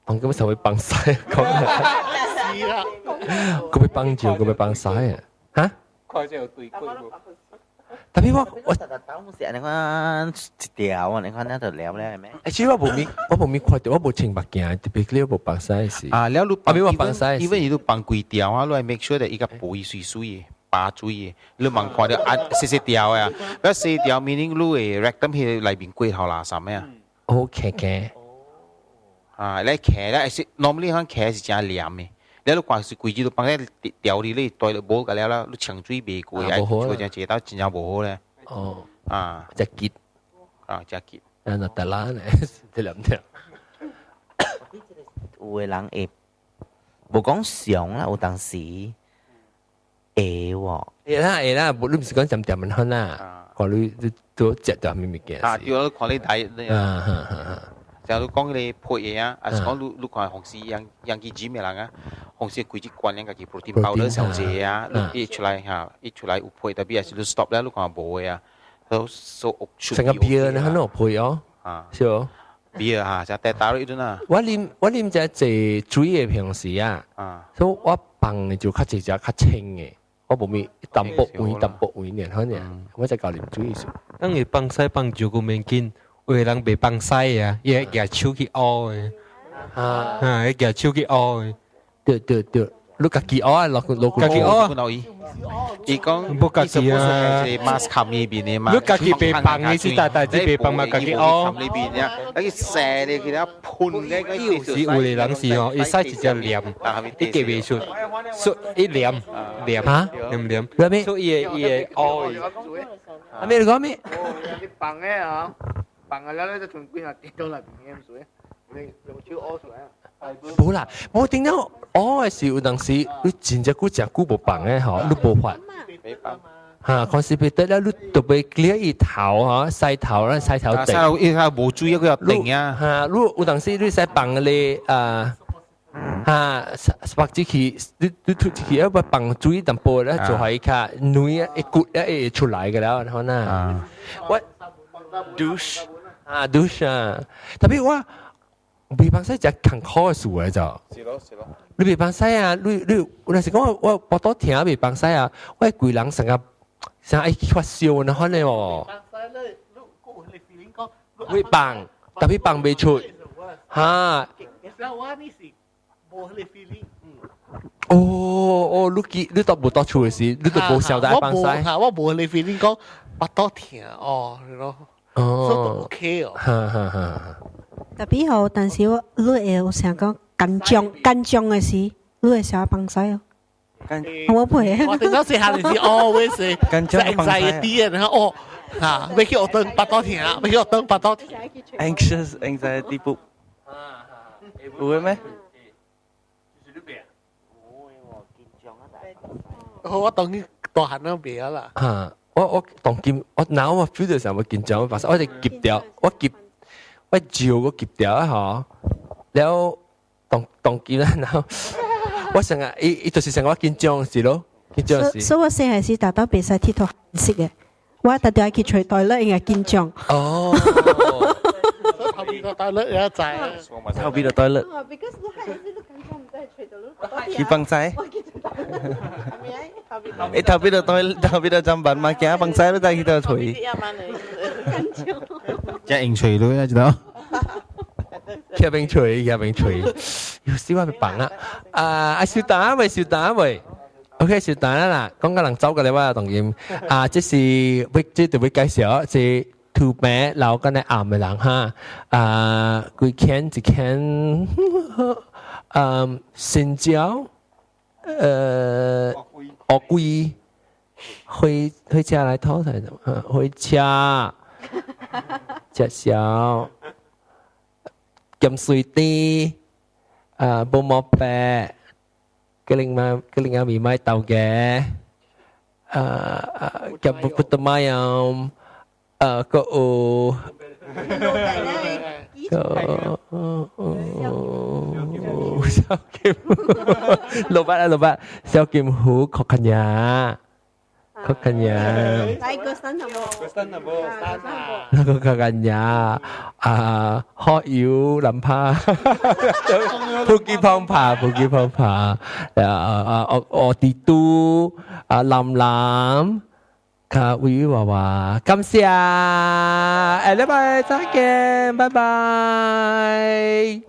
Speaker 1: 我根本就會幫晒講。
Speaker 12: 是啦。
Speaker 1: 佢會幫住，佢會幫晒啊？嚇？
Speaker 10: 佢就對骨。
Speaker 1: 特別我
Speaker 2: 當時安尼款一條安尼款咧就了咧係咩？
Speaker 1: 其實我冇咪看到，我冇清白鏡，特別你冇幫晒事。
Speaker 4: 啊，แล้วลูกปัง
Speaker 1: 我幫晒。
Speaker 4: 因為你ปังก๋วยเตี๋ยว啊，你 make sure that 依個背水水把水，你望看到啊細條啊，แล้ว細條 meaning 你誒 rectum 去裏邊龜頭垃圾咩啊？
Speaker 1: 哦，茄。
Speaker 4: 啊，你茄咧係 normally 可能茄係真黏嘅。แล้วลูกกว่าสุกุยจีลูกปังเนี่ยเดี๋ยวนี้เลยตัวโบกันแล้วลูกเชียงจุ้ยเบกุยไอ้ตัวจะเจ้าจินยาโบเลยจะกิดจะกิด
Speaker 1: นั่นแต่ละเนี่ยเดี๋ยว
Speaker 2: 有個人會無講上啦，有當時會喎。
Speaker 1: 會啦，你唔是講點點樣啦？講你都食到咩物件？
Speaker 4: 對，我講你睇。就你講你配嘢啊，啊講你講紅絲養幾錢嘅人啊，紅絲貴啲關兩個幾 protein powder 小姐啊，一出來嚇，一出來有配，特別係你 stop 咧，你講冇嘅啊，都所出。
Speaker 1: 成個 beer 你喺度配哦，是哦
Speaker 4: ，beer 嚇就帶打咗一頓啊。
Speaker 1: 我啉只係水嘅平時啊，所以我放嘅就較只較清嘅，我冇咪淡薄位呢，可能我就教啉水數。
Speaker 10: 當你放西放住個面筋。有個人袂放屎啊，伊會舉手去拗嘅，會舉手去拗嘅。
Speaker 1: 對，你家己拗啊，落家己拗啊。
Speaker 4: 伊講
Speaker 10: 不家己啊，
Speaker 4: 係 mask 冚呢邊嘅嘛。
Speaker 10: 你家己袂放嘅，是大隻袂放嘛，家己拗。
Speaker 4: 呢邊呀，嗰啲射你其他噴嘅嗰啲。
Speaker 10: 是有個人是哦，伊使一隻黏，伊夾袂出，所以黏，所以伊會拗。
Speaker 1: 阿咩你講咩？
Speaker 8: 放嘅啊！放咗咧，就從邊度跌到嚟邊嘅水，你用手屙出嚟。
Speaker 1: 冇啦，我點解屙嘅時有陣時你真隻骨隻骨冇放嘅嗬，你冇法。嚇，嗰時別得咧，你特別攣一頭嗬，細頭啦，細頭定。
Speaker 4: 細頭冇注意佢又定啊。
Speaker 1: 嚇，你有陣時你使放你白紙器，你脱紙器一個放注意淡薄咧，就係卡女一骨一出來嘅啦，可能。我 douche。douche 啊！特別我未放西只坎坷嘅事嚟就。是咯。你未放西啊？你有陣時講我多聽未放西啊？我係貴人成日愛發燒呢，可能喎。會放，特別放未出。嚇。哦，你都冇多處嘅事，你都冇想到放西。
Speaker 12: 我冇你 feeling 講不多聽哦，咯。哦 ，OK 哦，
Speaker 3: 特別好，但是我你會有想講緊張嘅事，你會想放曬哦。我不會。
Speaker 12: 我等到時下你是 always 緊張 anxiety 然後哦，要叫我等不多聽，要叫我等不多聽。
Speaker 5: Anxious anxiety 不會咩？
Speaker 12: 我當你大漢都別啦。
Speaker 1: 我當劍，我嗱我 feel 到時候我緊張，我發生我哋夾掉，我照個夾掉啊嗬，แล้ว當劍啦，然後我成日伊就是成我緊張時咯，緊張時。
Speaker 3: 所以我細係時達到別曬鐵頭色嘅，我特別係去除袋咧，應該緊張。
Speaker 1: 哦。
Speaker 12: 後邊個袋咧有一仔。
Speaker 5: 後邊個袋咧。
Speaker 3: because 你係你都緊張唔使除到咯。
Speaker 5: 佢放曬。頭邊度浸品嘛，驚bằng xe都在佢度除。
Speaker 4: 即係應除咯，知道？kia
Speaker 1: bên chuối有時話咪bằng啊小蛋喂OK 小蛋啦講緊能走嘅你話同樣即是即係會介紹即圖片留緊啲暗嘅人哈佢揀一揀新椒鵝龜會車來偷睇會車隻小kiếm suy ti bông mò bè cái linh mì mai tàu ghé kiếm bút tơ mai có sao kiếm lô bát sao kiếm hú khó khăn nhà có cả nhà có cả nhà họ yếu làm pa phụ kỹ phong phà ở tí tu làm cả quý hòa cảm ơn bye bye bye bye